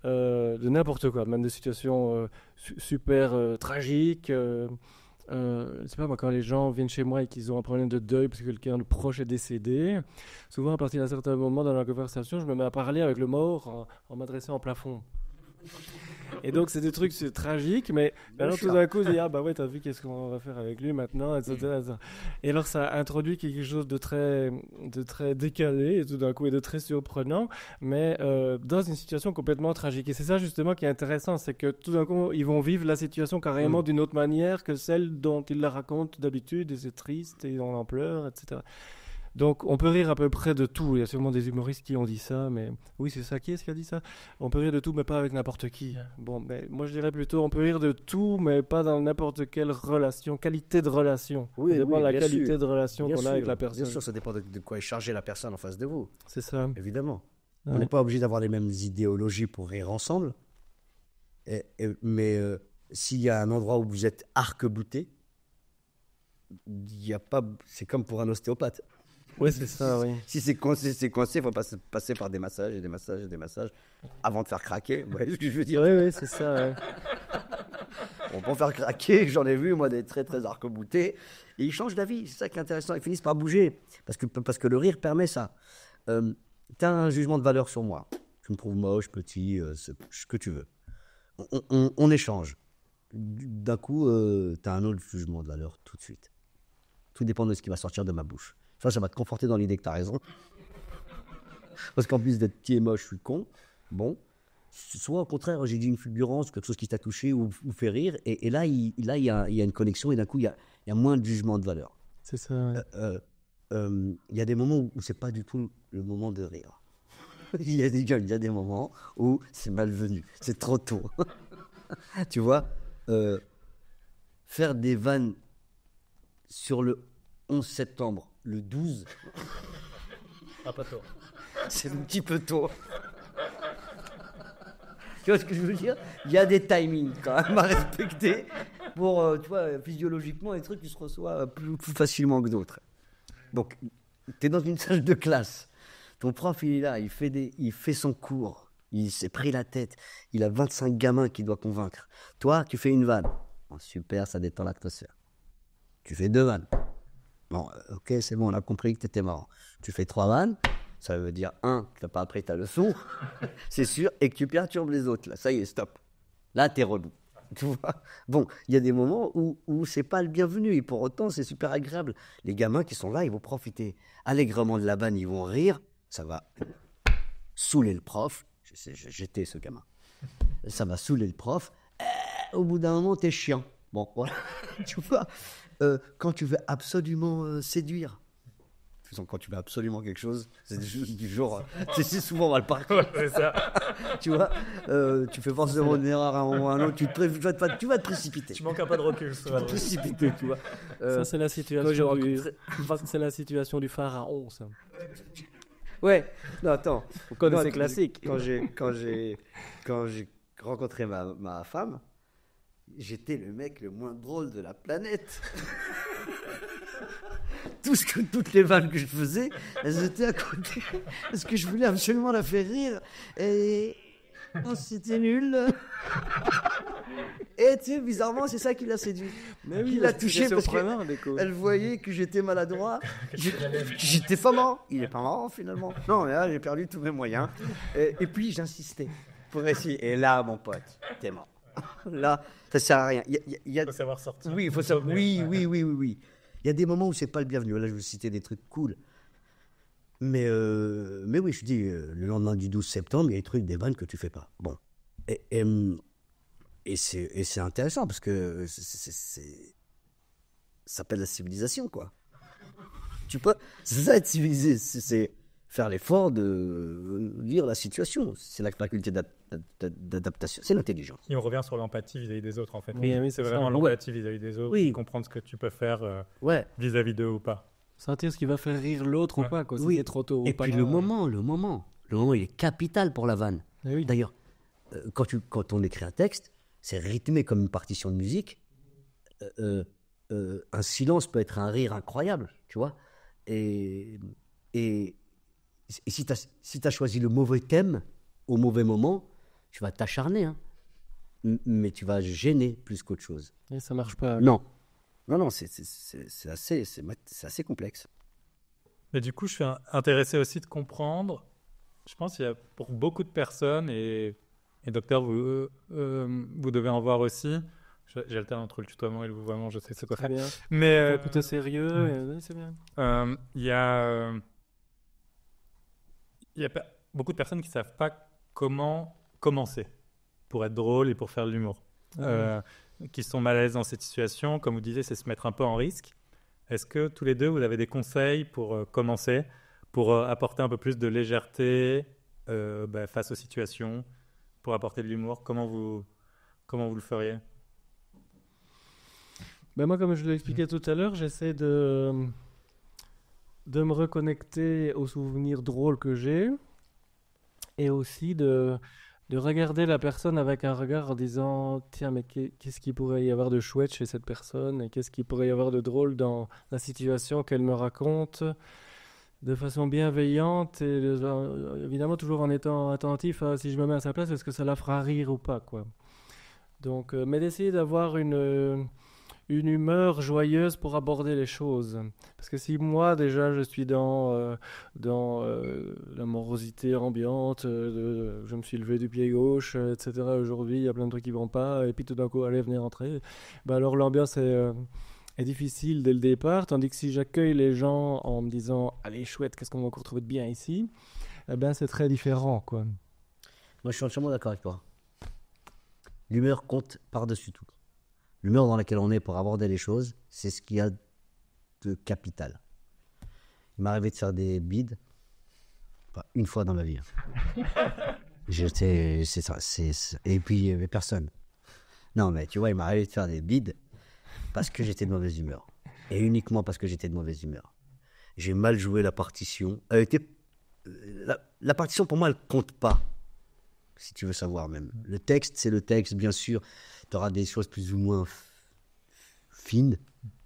C: De n'importe quoi, même de situations super tragiques. Je sais pas moi, quand les gens viennent chez moi et qu'ils ont un problème de deuil parce que quelqu'un de proche est décédé, souvent à partir d'un certain moment dans la conversation, je me mets à parler avec le mort en m'adressant au plafond. Et donc c'est des trucs tragiques, mais alors tout d'un coup je dis ah bah ouais t'as vu qu'est-ce qu'on va faire avec lui maintenant, etc. Et alors ça introduit quelque chose de très décalé et tout d'un coup et de très surprenant, mais dans une situation complètement tragique. Et c'est ça justement qui est intéressant, c'est que tout d'un coup ils vont vivre la situation carrément d'une autre manière que celle dont ils la racontent d'habitude, et c'est triste et on en pleure, etc. Donc on peut rire à peu près de tout. Il y a sûrement des humoristes qui ont dit ça, mais oui, c'est ça. Qui est-ce qui a dit ça? On peut rire de tout, mais pas avec n'importe qui. Bon, mais moi je dirais plutôt on peut rire de tout, mais pas dans n'importe quelle relation, qualité de relation.
A: Oui,
C: ça dépend de la qualité
A: sûr.
C: de relation
A: Bien
C: qu'on a
A: sûr,
C: avec la personne.
A: Bien sûr, ça dépend de quoi est chargée la personne en face de vous.
C: C'est ça.
A: Évidemment.
C: Ouais.
A: On n'est pas obligé d'avoir les mêmes idéologies pour rire ensemble. Mais s'il y a un endroit où vous êtes arc-bouté, c'est comme pour un ostéopathe.
C: Oui, c'est ça, oui.
A: Si c'est coincé, il faut passer par des massages et des massages et des massages avant de faire craquer. Vous voyez ce que je veux dire?
C: Oui, c'est ça. Ouais.
A: On peut faire craquer, j'en ai vu, moi, des très, très arc-boutés. Et ils changent d'avis, c'est ça qui est intéressant. Ils finissent par bouger, parce que le rire permet ça. Tu as un jugement de valeur sur moi. Tu me trouves moche, petit, ce que tu veux. On échange. D'un coup, tu as un autre jugement de valeur tout de suite. Tout dépend de ce qui va sortir de ma bouche. Ça va te conforter dans l'idée que tu as raison. Parce qu'en plus d'être petit et moche, je suis con. Bon. Soit au contraire, j'ai dit une fulgurance, quelque chose qui t'a touché ou fait rire. Et là, il y a une connexion et d'un coup, il y a moins de jugement de valeur.
C: C'est ça, ouais.
A: Il y a des moments où c'est pas du tout le moment de rire. il y a des moments où c'est malvenu. C'est trop tôt. Tu vois, faire des vannes sur le 11 septembre, le 12,
B: Pas tôt.
A: c'est un petit peu tôt. Tu vois ce que je veux dire? Il y a des timings quand même à respecter pour, tu vois, physiologiquement, les trucs qui se reçoivent plus facilement que d'autres. Donc, tu es dans une salle de classe. Ton prof, il est là, il fait son cours. Il s'est pris la tête. Il a 25 gamins qu'il doit convaincre. Toi, tu fais une vanne. Bon, super, ça détend l'atmosphère. Tu fais 2 vannes. Bon, ok, c'est bon, on a compris que tu étais marrant. Tu fais 3 vannes. Ça veut dire, 1, que tu n'as pas appris ta leçon, c'est sûr, et que tu perturbes les autres. Là, ça y est, stop. Là, t'es relou. Tu vois? Bon, il y a des moments où c'est pas le bienvenu, et pour autant, c'est super agréable. Les gamins qui sont là, ils vont profiter allègrement de la vanne, ils vont rire. Ça va saouler le prof. J'étais ce gamin. Ça va saouler le prof. Au bout d'un moment, t'es chiant. Bon, voilà. Tu vois, quand tu veux absolument séduire, quand tu veux absolument quelque chose, c'est du genre, c'est souvent mal parti.
B: C'est ça.
A: Tu vois, tu fais forcément une erreur à un moment ou à un autre, tu vas te précipiter.
B: Tu manques un peu de recul.
A: Tu vas te précipiter, tu vois.
C: Ça, c'est la situation, c'est la situation du pharaon, ça.
A: Ouais, non, attends.
C: On connaît
A: Non,
C: ces classiques.
A: Quand j'ai rencontré ma femme, j'étais le mec le moins drôle de la planète. Toutes les vannes que je faisais, elles étaient à côté. Parce que je voulais absolument la faire rire. Et oh, c'était nul. Et tu sais, bizarrement, c'est ça qui l'a séduit.
C: Mais
A: Il l'a touché parce
C: surprenant, des coups.
A: qu'elle voyait que j'étais maladroit. J'étais pas marrant. Il est pas marrant finalement. Non, mais là, j'ai perdu tous mes moyens. Et puis, j'insistais pour essayer. Et là, mon pote, t'es mort. Là, ça sert à rien. Il y a...
B: faut savoir sortir.
A: Oui, il faut savoir. Oui. Il y a des moments où c'est pas le bienvenu. Là, je vais citer des trucs cool. Mais oui, je dis, le lendemain du 12 septembre, il y a des trucs, des vannes que tu fais pas. Bon. Et c'est intéressant parce que ça s'appelle la civilisation, quoi. Tu peux, c'est ça être civilisé, c'est faire l'effort de lire la situation. C'est la faculté d'adaptation, c'est l'intelligence.
B: Et on revient sur l'empathie vis-à-vis des autres, en fait.
C: Oui,
B: C'est
C: c'est
B: vraiment
C: ça.
B: l'empathie vis-à-vis des autres,
A: Oui.
B: comprendre ce que tu peux faire
A: Ouais.
B: vis-à-vis d'eux ou pas.
C: Sentir ce qui va faire rire l'autre
B: Ouais.
C: ou pas, quoi. Si
A: Oui.
C: c'est trop tôt
A: Et
C: ou pas.
A: puis le moment, il est capital pour la vanne.
C: Eh oui.
A: D'ailleurs, quand on écrit un texte, c'est rythmé comme une partition de musique. Un silence peut être un rire incroyable, tu vois. Et si tu as choisi le mauvais thème au mauvais moment, tu vas t'acharner, hein. Mais tu vas gêner plus qu'autre chose.
C: Et ça marche pas.
A: Non, c'est assez complexe.
B: Mais du coup, je suis intéressé aussi de comprendre. Je pense qu'il y a pour beaucoup de personnes, et docteur, vous devez en voir aussi. J'alterne entre le tutoiement et le vouvoiement, je sais c'est quoi
C: Très
B: faire.
C: bien.
B: Mais
C: Tout est sérieux, et... c'est bien.
B: il y a beaucoup de personnes qui ne savent pas comment commencer pour être drôle et pour faire de l'humour. Qui sont mal à l'aise dans cette situation. Comme vous disiez, c'est se mettre un peu en risque. Est-ce que tous les deux, vous avez des conseils pour commencer, pour apporter un peu plus de légèreté face aux situations, pour apporter de l'humour? Comment vous le feriez?
C: Ben moi, comme je l'ai expliqué tout à l'heure, j'essaie de me reconnecter aux souvenirs drôles que j'ai et aussi de regarder la personne avec un regard en disant tiens, mais qu'est-ce qu'il pourrait y avoir de chouette chez cette personne et qu'est-ce qu'il pourrait y avoir de drôle dans la situation qu'elle me raconte de façon bienveillante et évidemment toujours en étant attentif à si je me mets à sa place, est-ce que ça la fera rire ou pas, quoi. Donc, mais d'essayer d'avoir une humeur joyeuse pour aborder les choses. Parce que si moi, déjà, je suis dans la morosité ambiante, je me suis levé du pied gauche, etc. Aujourd'hui, il y a plein de trucs qui vont pas, et puis tout d'un coup, allez, venez rentrer. Ben alors, l'ambiance est difficile dès le départ, tandis que si j'accueille les gens en me disant « Allez, chouette, qu'est-ce qu'on va encore trouver de bien ici ?» Eh ben, c'est très différent, quoi.
A: Moi, je suis entièrement d'accord avec toi. L'humeur compte par-dessus tout. L'humeur dans laquelle on est pour aborder les choses, c'est ce qu'il y a de capital. Il m'est arrivé de faire des bides, pas une fois dans ma vie. C'est ça, et puis il n'y avait personne. Non, mais tu vois, il m'est arrivé de faire des bides parce que j'étais de mauvaise humeur. Et uniquement parce que j'étais de mauvaise humeur. J'ai mal joué la partition. La partition, pour moi, elle compte pas. Si tu veux savoir même. Le texte, c'est le texte, bien sûr. Tu auras des choses plus ou moins fines,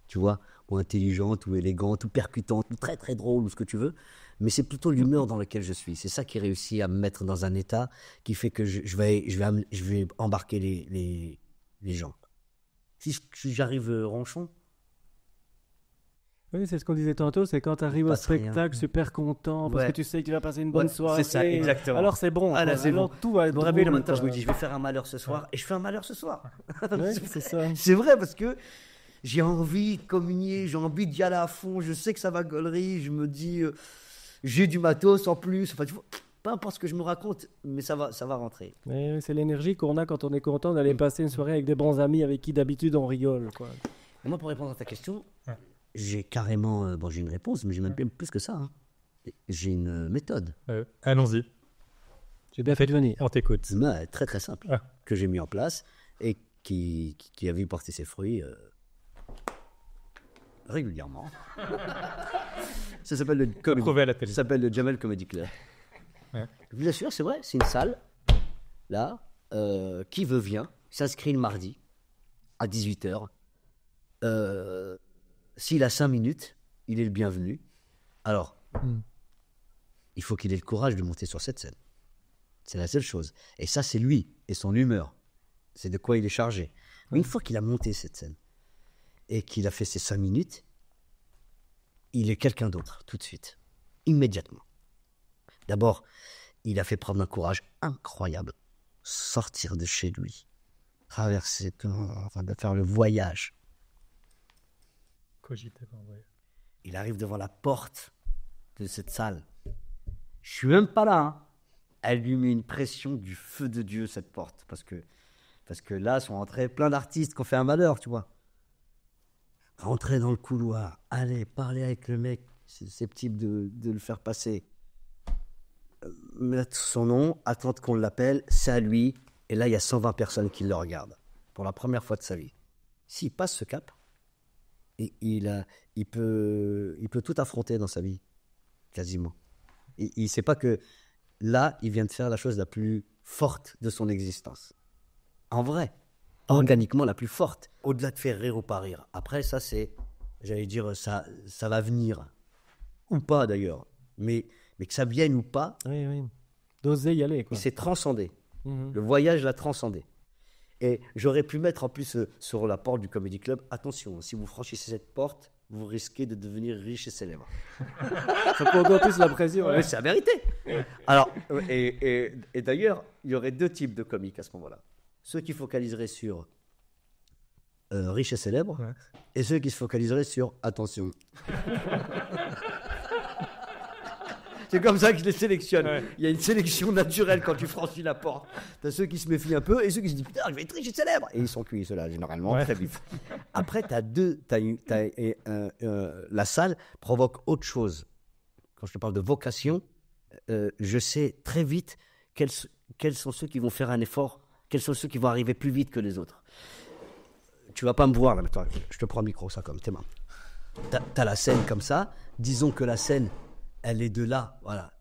A: tu vois, ou intelligentes, ou élégantes, ou percutantes, ou très très drôles, ou ce que tu veux. Mais c'est plutôt l'humeur dans laquelle je suis. C'est ça qui réussit à me mettre dans un état qui fait que je vais embarquer les gens. Si j'arrive ronchon.
C: Oui, c'est ce qu'on disait tantôt, c'est quand tu arrives au spectacle super content parce que tu sais que tu vas passer une bonne soirée.
A: C'est ça, exactement.
C: Alors c'est bon.
A: Ah, là, c'est
C: alors
A: bon.
C: tout va être
A: Je me réveille le
C: drôle,
A: matin,
C: quoi.
A: je me dis, je vais faire un malheur ce soir, et je fais un malheur ce soir.
C: Ouais, c'est ça.
A: C'est vrai, parce que j'ai envie de communier, j'ai envie d'y aller à fond, je sais que ça va gaulerie, je me dis, j'ai du matos en plus, enfin, tu vois, peu importe ce que je me raconte, mais ça va rentrer.
C: Ouais, c'est l'énergie qu'on a quand on est content d'aller passer une soirée avec des bons amis avec qui d'habitude on rigole, quoi.
A: Et moi, pour répondre à ta question, j'ai carrément, j'ai une réponse, mais j'ai même plus que ça, hein. J'ai une méthode.
B: Allons-y,
C: J'ai bien fait de venir.
B: on t'écoute.
A: Très très simple,
B: Ah.
A: que j'ai mis en place et qui a vu porter ses fruits régulièrement. Ça s'appelle le
B: Prouvé à la télé.
A: Ça s'appelle le Jamel Comedy Club.
B: Ouais.
A: Je vous assure, c'est vrai, c'est une salle, là, qui veut vient, s'inscrit le mardi à 18h. S'il a 5 minutes, il est le bienvenu. Alors, il faut qu'il ait le courage de monter sur cette scène. C'est la seule chose. Et ça, c'est lui et son humeur. C'est de quoi il est chargé. Mais une fois qu'il a monté cette scène et qu'il a fait ses 5 minutes, il est quelqu'un d'autre, tout de suite, immédiatement. D'abord, il a fait preuve d'un courage incroyable. Sortir de chez lui, traverser, de faire le voyage.
B: Cogiter, pas vrai.
A: Il arrive devant la porte de cette salle. Je suis même pas là. Hein. Elle lui met une pression du feu de Dieu, cette porte. Parce que là, sont entrés plein d'artistes qui ont fait un malheur, tu vois. Rentrer dans le couloir, aller parler avec le mec susceptible de le faire passer. Mettre son nom, attendre qu'on l'appelle, c'est à lui. Et là, il y a 120 personnes qui le regardent. Pour la première fois de sa vie. S'il passe ce cap, il peut tout affronter dans sa vie. Quasiment. Il ne sait pas que là, il vient de faire la chose la plus forte de son existence. En vrai, organiquement la plus forte. Au-delà de faire rire ou pas rire. Après, ça, c'est, j'allais dire, ça va venir. Ou pas, d'ailleurs. Mais que ça vienne ou pas,
C: Oui. D'oser y aller, quoi.
A: il s'est transcendé. Le voyage l'a transcendé. Et j'aurais pu mettre en plus sur la porte du Comedy Club, attention, si vous franchissez cette porte, vous risquez de devenir riche et célèbre.
C: Ça peut encore plus la pression.
A: Mais c'est la vérité. Alors, et d'ailleurs, il y aurait 2 types de comiques à ce moment-là. Ceux qui focaliseraient sur riche et célèbre, et ceux qui se focaliseraient sur attention. C'est comme ça que je les sélectionne.
B: Ouais.
A: Il y a une sélection naturelle quand tu franchis la porte. T'as ceux qui se méfient un peu et ceux qui se disent putain, je vais être riche et célèbre. Et ils sont cuits, ceux-là, généralement, très vite. Après, la salle provoque autre chose. Quand je te parle de vocation, je sais très vite quels sont ceux qui vont faire un effort, quels sont ceux qui vont arriver plus vite que les autres. Tu vas pas me voir là, mais toi, je te prends le micro, ça, comme tes mains. T'as la scène comme ça. Disons que la scène, elle est de là, voilà.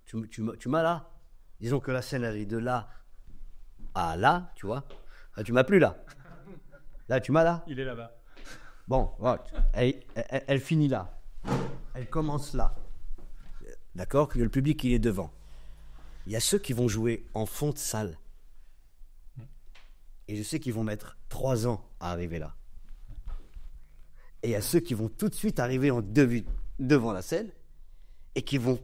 A: Tu m'as là. Disons que la scène, elle est de là à là, tu vois. Là, tu m'as plus là. Là, tu m'as là.
B: Il est là-bas.
A: Bon, voilà. Elle finit là. Elle commence là. D'accord? Que le public, il est devant. Il y a ceux qui vont jouer en fond de salle. Et je sais qu'ils vont mettre 3 ans à arriver là. Et il y a ceux qui vont tout de suite arriver en devant la scène et qui vont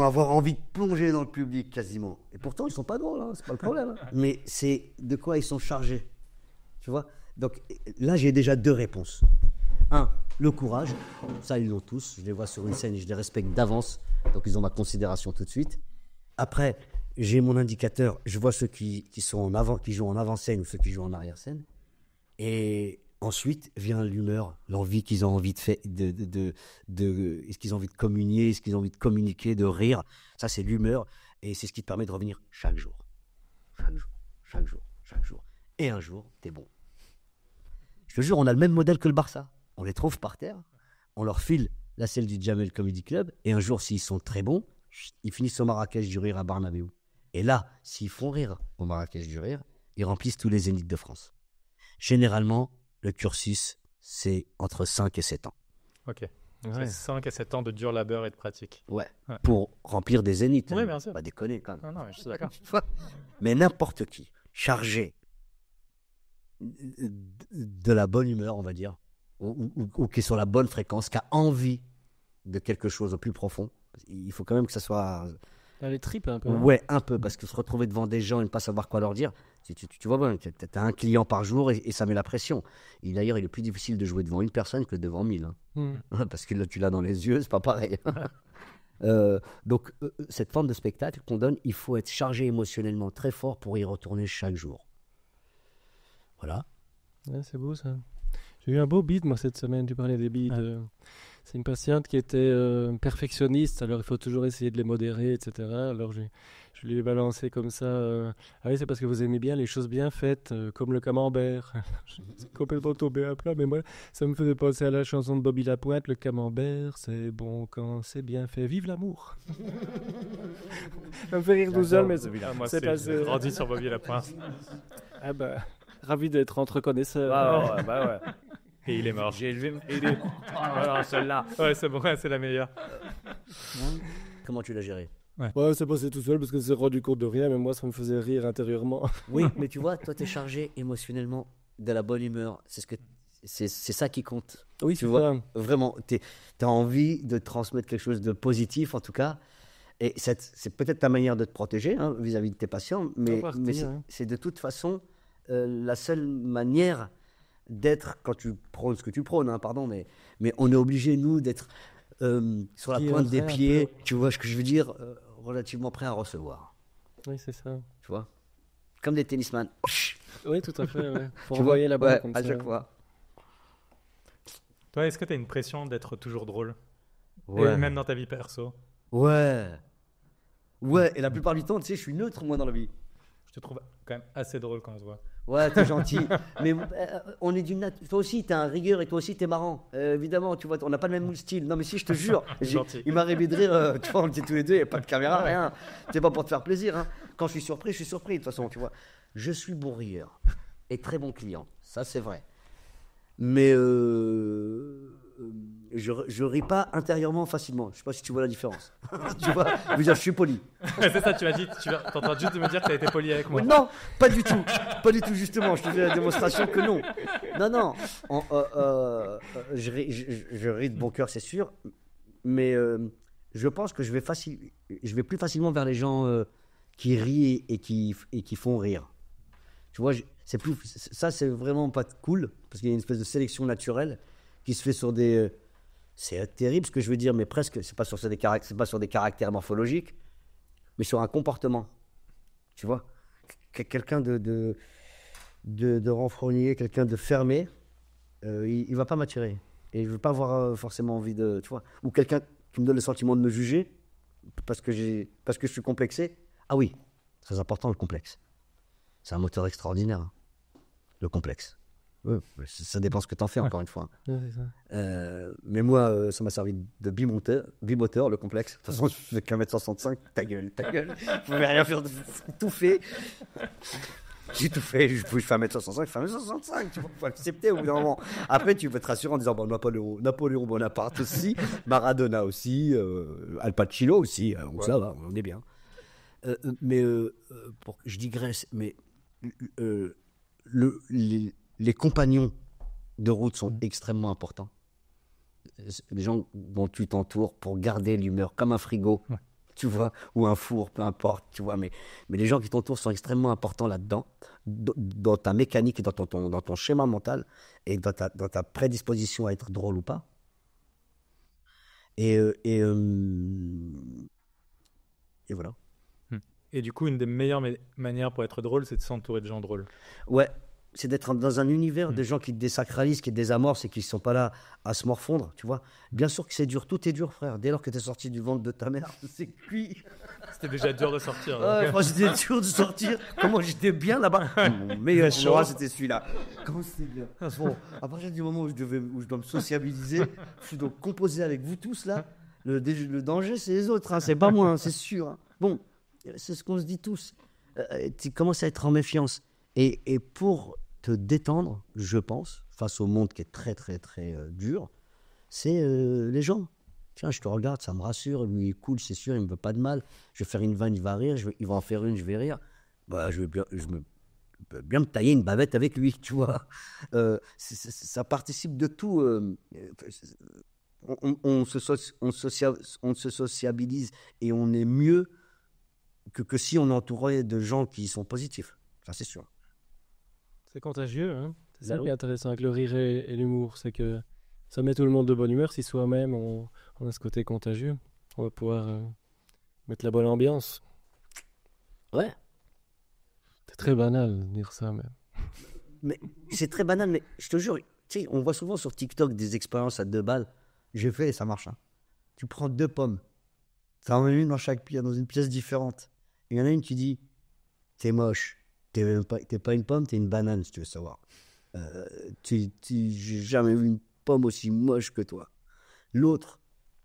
A: avoir envie de plonger dans le public quasiment. Et pourtant, ils sont pas drôles, hein, c'est pas le problème. Hein. Mais c'est de quoi ils sont chargés. Tu vois? Donc là, j'ai déjà 2 réponses. 1, le courage. Ça, ils l'ont tous. Je les vois sur une scène et je les respecte d'avance. Donc, ils ont ma considération tout de suite. Après, j'ai mon indicateur. Je vois ceux qui sont en avant, qui jouent en avant-scène ou ceux qui jouent en arrière-scène. Et ensuite vient l'humeur, l'envie qu'ils ont envie de faire, est-ce qu'ils ont envie de communier, est-ce qu'ils ont envie de communiquer, de rire. Ça, c'est l'humeur et c'est ce qui te permet de revenir chaque jour. Chaque jour. Et un jour, t'es bon. Je te jure, on a le même modèle que le Barça. On les trouve par terre, on leur file la selle du Jamel Comedy Club et un jour, s'ils sont très bons, ils finissent au Marrakech du Rire à Barnabéu. Et là, s'ils font rire au Marrakech du Rire, ils remplissent tous les zéniths de France. Généralement, le cursus, c'est entre 5 et 7 ans.
B: Ok. C'est 5 à 7 ans de dur labeur et de pratique.
A: Ouais. Pour remplir des zéniths.
B: Oui, bien sûr.
A: Pas déconner quand même.
B: Non, mais je suis d'accord.
A: Mais n'importe qui, chargé de la bonne humeur, on va dire, ou qui est sur la bonne fréquence, qui a envie de quelque chose au plus profond, il faut quand même que ça soit...
C: Dans les tripes un peu.
A: Ouais, un peu, parce que se retrouver devant des gens et ne pas savoir quoi leur dire, tu vois bien, tu as un client par jour et ça met la pression. Et d'ailleurs, il est plus difficile de jouer devant une personne que devant 1000. Hein. Parce que là, tu l'as dans les yeux, c'est pas pareil. Donc, cette forme de spectacle qu'on donne, il faut être chargé émotionnellement très fort pour y retourner chaque jour. Voilà.
C: Ouais, c'est beau ça. J'ai eu un beau bide, moi, cette semaine. Tu parlais des bides. C'est une patiente qui était perfectionniste, alors il faut toujours essayer de les modérer, etc. Alors je lui ai balancé comme ça. Ah oui, c'est parce que vous aimez bien les choses bien faites, comme le camembert. C'est complètement tombé à plat, mais moi, ça me faisait penser à la chanson de Bobby Lapointe, le camembert, c'est bon quand c'est bien fait. Vive l'amour. Ça me fait rire tout seul, mais
B: Moi,
C: c'est passé.
B: j'ai grandi sur Bobby Lapointe.
C: Ah bah, ravi d'être entre connaisseurs.
A: Ouais.
B: Et il est mort.
A: J'ai élevé. Voilà, celle-là.
B: Ouais, c'est bon, ouais, c'est la meilleure.
A: Comment tu l'as géré?
C: Ouais, c'est passé tout seul parce que c'est rendu compte de rien, mais moi, ça me faisait rire intérieurement.
A: Oui, mais tu vois, toi, t'es chargé émotionnellement de la bonne humeur. C'est ça qui compte.
C: Oui,
A: Tu vois, vraiment, t'as envie de transmettre quelque chose de positif, en tout cas. Et c'est peut-être ta manière de te protéger vis-à-vis de tes patients, mais c'est de toute façon la seule manière d'être, quand tu prônes ce que tu prônes, pardon, mais on est obligé, nous, d'être sur la pointe des pieds, tu vois ce que je veux dire, relativement prêt à recevoir.
C: Oui, c'est ça.
A: Tu vois, comme des tennisman.
C: Oui, tout à fait. Ouais. Faut envoyer la balle comme
A: à
C: ça.
A: chaque fois.
B: Toi, est-ce que tu as une pression d'être toujours drôle?
A: Ouais.
B: Et même dans ta vie perso?
A: Ouais, et la plupart du temps, tu sais, je suis neutre, moi, dans la vie.
B: Je te trouve quand même assez drôle quand on se voit.
A: Ouais, t'es gentil. Mais on est d'une toi aussi, t'es un rigueur et toi aussi, t'es marrant. Évidemment, tu vois, on n'a pas le même style. Non, mais si, je te jure. Il m'a rêvé de rire. Tu vois, on était tous les deux, il n'y a pas de caméra, rien. C'est pas pour te faire plaisir. Quand je suis surpris, de toute façon, tu vois. Je suis bon rieur et très bon client. Ça, c'est vrai. Mais je ris pas intérieurement facilement. Je sais pas si tu vois la différence. Tu vois, je veux dire, je suis poli.
B: C'est ça, tu m'as dit, t'entends juste de me dire que t'as été poli avec moi.
A: Non, pas du tout. Pas du tout, justement. Je te fais la démonstration que non. Non. Je ris de bon cœur, c'est sûr. Mais je pense que je vais plus facilement vers les gens qui rient et qui font rire. Tu vois, ça, c'est vraiment pas cool. Parce qu'il y a une espèce de sélection naturelle qui se fait sur des... c'est terrible ce que je veux dire, mais presque, c'est pas sur des caractères morphologiques, mais sur un comportement. Tu vois, quelqu'un de renfrogné, quelqu'un de fermé, il va pas m'attirer. Et je veux pas avoir forcément envie de... Tu vois, ou quelqu'un qui me donne le sentiment de me juger parce que je suis complexé. Ah oui, très important le complexe. C'est un moteur extraordinaire, le complexe. Ouais, ça dépend ce que tu en fais, encore une fois.
C: Ouais, c'est ça.
A: Mais moi, ça m'a servi de bimoteur, le complexe. De toute façon, je fais qu'un mètre 65, ta gueule. Je pouvais rien faire, tout fait. J'ai tout fait, je fais 1m65, je fais 1m65, tu vois, faut accepter au bout d'un moment. Après, tu peux te rassurer en disant, bon, Napoléon Bonaparte aussi, Maradona aussi, Al Pacino aussi, ça va, on est bien. Je digresse, mais les compagnons de route sont extrêmement importants. Les gens dont tu t'entoures pour garder l'humeur, comme un frigo, tu vois, ou un four, peu importe, tu vois. Mais les gens qui t'entourent sont extrêmement importants là-dedans, dans ta mécanique et dans ton schéma mental et dans ta prédisposition à être drôle ou pas. Et voilà.
B: Et du coup, une des meilleures manières pour être drôle, c'est de s'entourer de gens drôles.
A: Ouais, c'est d'être dans un univers de gens qui te désacralisent, qui te désamorcent et qui ne sont pas là à se morfondre, tu vois. Bien sûr que c'est dur, tout est dur, frère. Dès lors que tu es sorti du ventre de ta mère, c'est cuit.
B: C'était déjà dur de sortir.
A: Ouais, moi, c'était dur de sortir. Comment j'étais bien là-bas. Mon meilleur choix, c'était celui-là. Comment c'était bien. Bon, à partir du moment où je dois me sociabiliser, je dois composer avec vous tous là. Le danger, c'est les autres, c'est pas moi, c'est sûr. Bon, c'est ce qu'on se dit tous. Tu commences à être en méfiance. Et pour te détendre, je pense, face au monde qui est très, très, très dur, c'est les gens. Tiens, je te regarde, ça me rassure. Lui, il est cool, c'est sûr, il me veut pas de mal. Je vais faire une vanne, il va rire. Il va en faire une, je vais rire. Bah, je peux bien me tailler une bavette avec lui, tu vois. Ça participe de tout. On se sociabilise et on est mieux que si on est entouré de gens qui sont positifs. Ça, c'est sûr.
C: C'est contagieux, hein. C'est ça qui est intéressant avec le rire et l'humour, c'est que ça met tout le monde de bonne humeur. Si soi-même on a ce côté contagieux, on va pouvoir mettre la bonne ambiance.
A: Ouais.
C: C'est très banal de dire ça, mais
A: c'est très banal, mais je te jure, Tu sais, on voit souvent sur TikTok des expériences à 2 balles. J'ai fait et ça marche. Hein. Tu prends 2 pommes. Tu en mets une dans chaque pièce, dans une pièce différente. Il y en a une, tu dis, t'es moche. T'es pas une pomme, t'es une banane, si tu veux savoir. J'ai jamais vu une pomme aussi moche que toi. L'autre,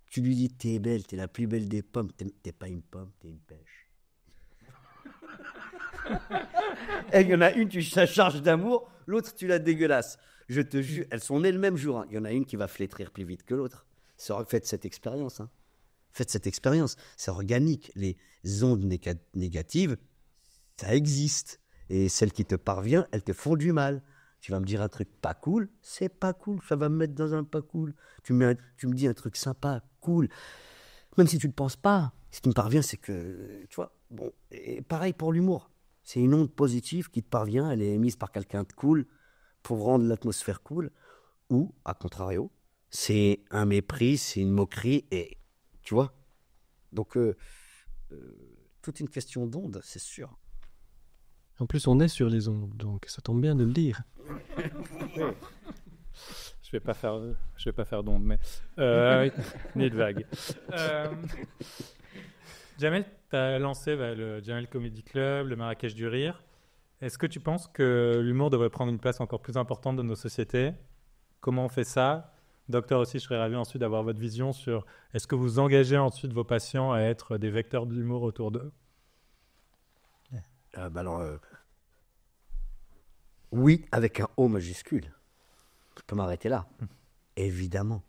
A: tu lui dis, t'es belle, t'es la plus belle des pommes. T'es pas une pomme, t'es une pêche. Et il y en a une, tu la charges d'amour, l'autre, tu la dégueulasses. Je te jure, elles sont nées le même jour. Hein. Il y en a une qui va flétrir plus vite que l'autre. Faites cette expérience. Hein. Faites cette expérience. C'est organique. Les ondes négatives, ça existe. Et celles qui te parviennent, elles te font du mal. Tu vas me dire un truc pas cool, c'est pas cool. Ça va me mettre dans un pas cool. Tu me dis un truc sympa, cool. Même si tu ne le penses pas. Ce qui me parvient, c'est que, tu vois, bon, et pareil pour l'humour. C'est une onde positive qui te parvient, elle est émise par quelqu'un de cool pour rendre l'atmosphère cool. Ou, à contrario, c'est un mépris, c'est une moquerie, et tu vois. Donc, toute une question d'onde, c'est sûr.
C: En plus, on est sur les ondes, donc ça tombe bien de le dire.
B: Je vais pas faire d'onde, mais ni de vague. Jamel, tu as lancé le Jamel Comedy Club, le Marrakech du Rire. Est-ce que tu penses que l'humour devrait prendre une place encore plus importante dans nos sociétés? Comment on fait ça? Docteur aussi, je serais ravi ensuite d'avoir votre vision sur est-ce que vous engagez ensuite vos patients à être des vecteurs d'humour autour d'eux?
A: Oui, avec un O majuscule. Je peux m'arrêter là. Évidemment.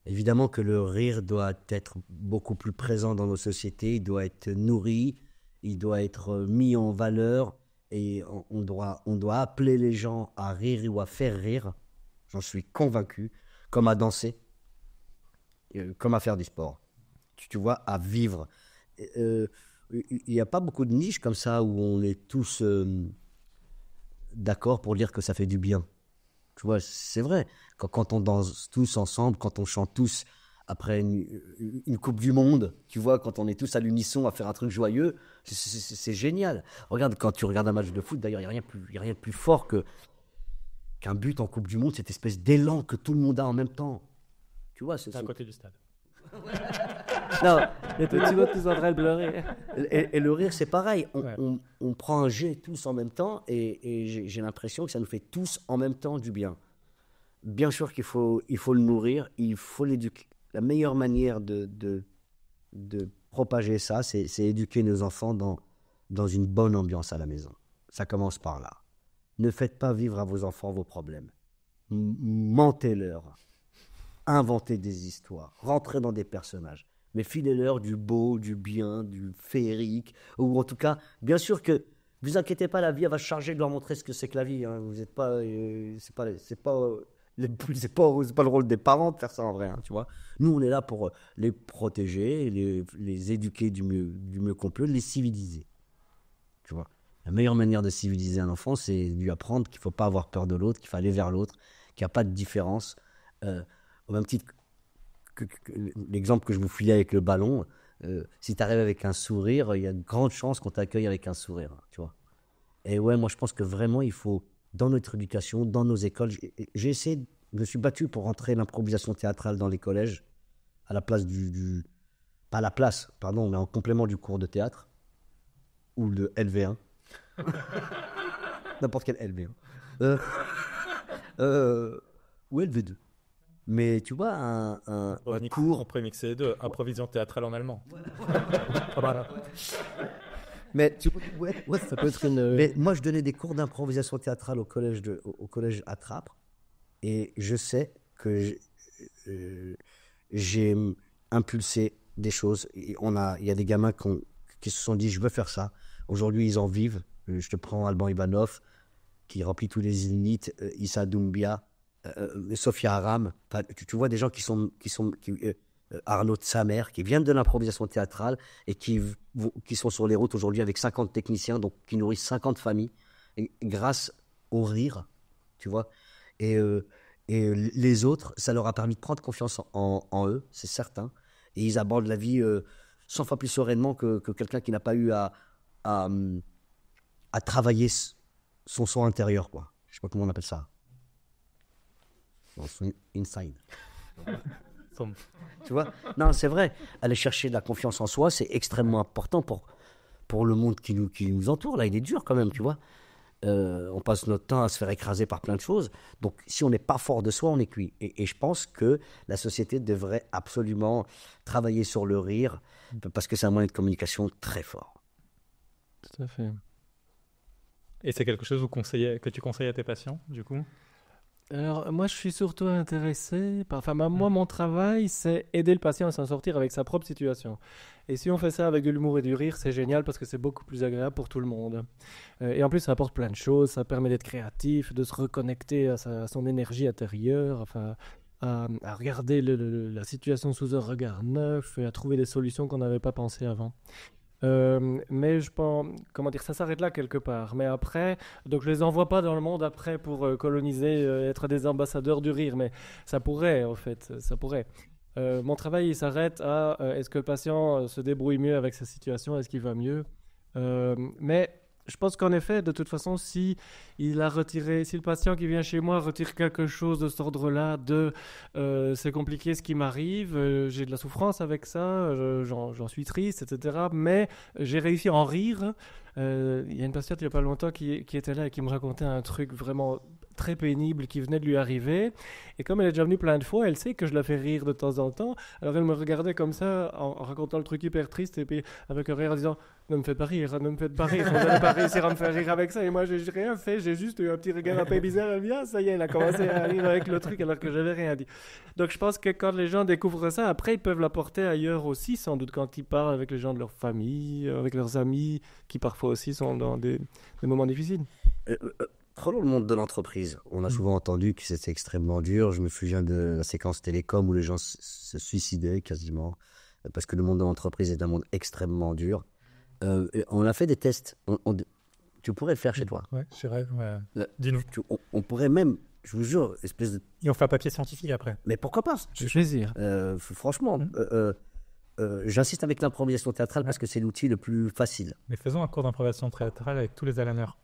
A: Évidemment que le rire doit être beaucoup plus présent dans nos sociétés, il doit être nourri, il doit être mis en valeur et on doit appeler les gens à rire ou à faire rire. J'en suis convaincu, comme à danser, comme à faire du sport. Tu vois, à vivre. Il n'y a pas beaucoup de niches comme ça où on est tous d'accord pour dire que ça fait du bien. Tu vois, c'est vrai. Quand on danse tous ensemble, quand on chante tous après une Coupe du Monde, tu vois, quand on est tous à l'unisson à faire un truc joyeux, c'est génial. Regarde, quand tu regardes un match de foot, d'ailleurs, il n'y a rien de plus fort qu'un but en Coupe du Monde, cette espèce d'élan que tout le monde a en même temps. Tu vois,
B: c'est à côté du stade.
A: Non,
C: Les petits mots tous en train de pleurer.
A: et le rire, c'est pareil.
B: Ouais.
A: On prend un jet tous en même temps et j'ai l'impression que ça nous fait tous en même temps du bien. Bien sûr qu'il faut le nourrir, il faut l'éduquer. La meilleure manière de propager ça, c'est éduquer nos enfants dans une bonne ambiance à la maison. Ça commence par là. Ne faites pas vivre à vos enfants vos problèmes. Mentez-leur. Inventez des histoires. Rentrez dans des personnages. Mais filez-leur du beau, du bien, du féerique. Ou en tout cas, bien sûr que, vous inquiétez pas, la vie elle va se charger de leur montrer ce que c'est que la vie. Hein. Vous n'êtes pas... c'est pas le rôle des parents de faire ça en vrai, hein, tu vois. Nous, on est là pour les protéger, les éduquer du mieux qu'on peut, les civiliser. Tu vois. La meilleure manière de civiliser un enfant, c'est de lui apprendre qu'il ne faut pas avoir peur de l'autre, qu'il faut aller vers l'autre, qu'il n'y a pas de différence. Au même titre que l'exemple que je vous filais avec le ballon, si tu arrives avec un sourire, il y a de grandes chances qu'on t'accueille avec un sourire, tu vois. Et ouais, moi je pense que vraiment il faut, dans notre éducation, dans nos écoles, j'ai essayé, je me suis battu pour rentrer l'improvisation théâtrale dans les collèges, à la place pas à la place, pardon, mais en complément du cours de théâtre, ou le LV1. N'importe quel LV1. Ou LV2. Mais tu vois, un cours...
B: On pourrait mixer les deux. Improvisation théâtrale en allemand.
A: Mais
C: Ça peut être une...
A: Mais moi, je donnais des cours d'improvisation théâtrale au collège à Trappes. Et je sais que j'ai impulsé des choses. Il y a des gamins qui se sont dit, je veux faire ça. Aujourd'hui, ils en vivent. Je te prends Alban Ivanov, qui remplit tous les zéniths, Issa Doumbia, Sophia Aram. Tu vois des gens Arnaud de Samer, qui viennent de l'improvisation théâtrale et qui sont sur les routes aujourd'hui avec 50 techniciens, donc qui nourrissent 50 familles, et grâce au rire, tu vois. Et les autres, ça leur a permis de prendre confiance en eux, c'est certain. Et ils abordent la vie 100 fois plus sereinement que quelqu'un qui n'a pas eu à travailler son son intérieur, quoi. Je sais pas comment on appelle ça. dans son inside.
B: Son-
A: Tu vois? Non, c'est vrai. Aller chercher de la confiance en soi, c'est extrêmement important pour le monde qui nous entoure. Là, il est dur quand même, tu vois. On passe notre temps à se faire écraser par plein de choses. Donc, si on n'est pas fort de soi, on est cuit. Et je pense que la société devrait absolument travailler sur le rire parce que c'est un moyen de communication très fort.
C: Tout à fait.
B: Et c'est quelque chose que tu conseilles à tes patients, du coup?
C: Alors, moi, je suis surtout intéressé par... Enfin, moi, mon travail, c'est aider le patient à s'en sortir avec sa propre situation. Et si on fait ça avec de l'humour et du rire, c'est génial parce que c'est beaucoup plus agréable pour tout le monde. Et en plus, ça apporte plein de choses. Ça permet d'être créatif, de se reconnecter à son énergie intérieure, enfin, à regarder la situation sous un regard neuf et à trouver des solutions qu'on n'avait pas pensées avant. Mais je pense, comment dire, ça s'arrête là quelque part. Mais après, donc je les envoie pas dans le monde après pour coloniser, être des ambassadeurs du rire. Mais ça pourrait, en fait, ça pourrait. Mon travail, il s'arrête à est-ce que le patient se débrouille mieux avec sa situation, est-ce qu'il va mieux. Mais je pense qu'en effet, de toute façon, si le patient qui vient chez moi retire quelque chose de cet ordre-là, c'est compliqué ce qui m'arrive, j'ai de la souffrance avec ça, j'en suis triste, etc. Mais j'ai réussi à en rire. Il y a une patiente il n'y a pas longtemps qui était là et qui me racontait un truc vraiment très pénible qui venait de lui arriver. Et comme elle est déjà venue plein de fois, elle sait que je la fais rire de temps en temps. Alors elle me regardait comme ça en racontant le truc hyper triste et puis avec un rire en disant ne me faites pas rire, ne me faites pas rire, vous n'allez pas réussir à me faire rire avec ça. Et moi, j'ai rien fait, j'ai juste eu un petit regard un peu bizarre. Elle me dit, ah, ça y est, elle a commencé à rire avec le truc alors que j'avais rien dit. Donc, je pense que quand les gens découvrent ça, après, ils peuvent l'apporter ailleurs aussi, sans doute, quand ils parlent avec les gens de leur famille, avec leurs amis, qui parfois aussi sont dans des moments difficiles.
A: Prenons le monde de l'entreprise. On a souvent entendu que c'était extrêmement dur. Je me souviens de la séquence télécom où les gens se suicidaient quasiment parce que le monde de l'entreprise est un monde extrêmement dur. On a fait des tests. Tu pourrais le faire chez toi.
B: Ouais, je rêve. Ouais. Dis-nous.
A: On pourrait même, je vous jure, espèce de...
B: Et on fait un papier scientifique après.
A: Mais pourquoi pas?
C: Je plaisir.
A: Franchement, j'insiste avec l'improvisation théâtrale parce que c'est l'outil le plus facile.
B: Mais faisons un cours d'improvisation théâtrale avec tous les Alaneurs.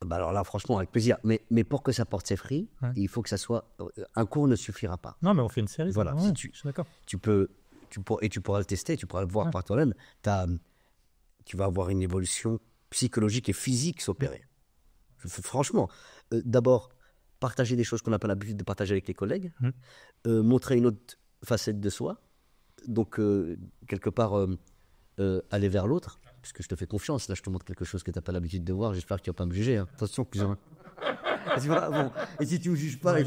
A: Bah alors là, franchement, avec plaisir. Mais pour que ça porte ses fruits, il faut que ça soit... Un cours ne suffira pas.
B: Non, mais on fait une série.
A: Voilà,
B: ouais,
A: si
B: je suis d'accord.
A: tu pourras le tester, tu pourras le voir par toi-même. Tu vas avoir une évolution psychologique et physique s'opérer. Franchement, d'abord, partager des choses qu'on n'a pas l'habitude de partager avec les collègues, montrer une autre facette de soi, donc quelque part aller vers l'autre, puisque je te fais confiance, là je te montre quelque chose que tu n'as pas l'habitude de voir, j'espère que tu ne vas pas me juger. Hein. Attention, cousin. Et si tu ne me juges pas,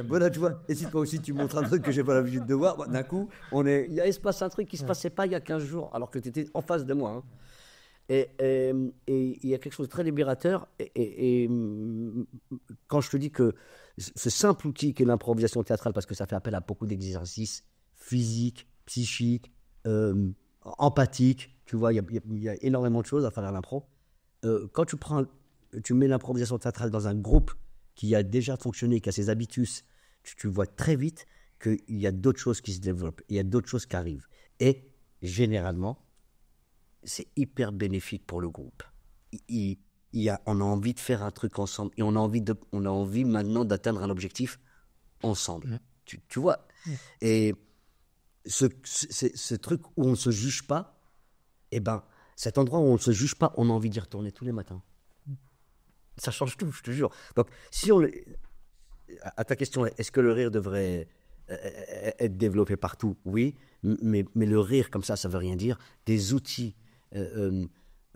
A: voilà, tu vois, et si toi aussi tu montres un truc que j'ai pas l'habitude de voir, d'un coup, il se passe un truc qui se passait pas il y a 15 jours, alors que tu étais en face de moi. Hein. Et il y a quelque chose de très libérateur. Et quand je te dis que ce simple outil qu'est l'improvisation théâtrale, parce que ça fait appel à beaucoup d'exercices physiques, psychiques, empathiques, tu vois, il y a énormément de choses à travers l'impro. Quand tu mets l'improvisation théâtrale dans un groupe qui a déjà fonctionné, qui a ses habitus, tu vois très vite qu'il y a d'autres choses qui se développent, il y a d'autres choses qui arrivent. Et généralement, c'est hyper bénéfique pour le groupe. On a envie de faire un truc ensemble et on a envie maintenant d'atteindre un objectif ensemble. Tu vois. Et ce truc où on ne se juge pas, eh ben, cet endroit où on ne se juge pas, on a envie d'y retourner tous les matins. Ça change tout, je te jure. Donc, à ta question, est-ce que le rire devrait être développé partout? Oui, mais le rire comme ça veut rien dire. Des outils, je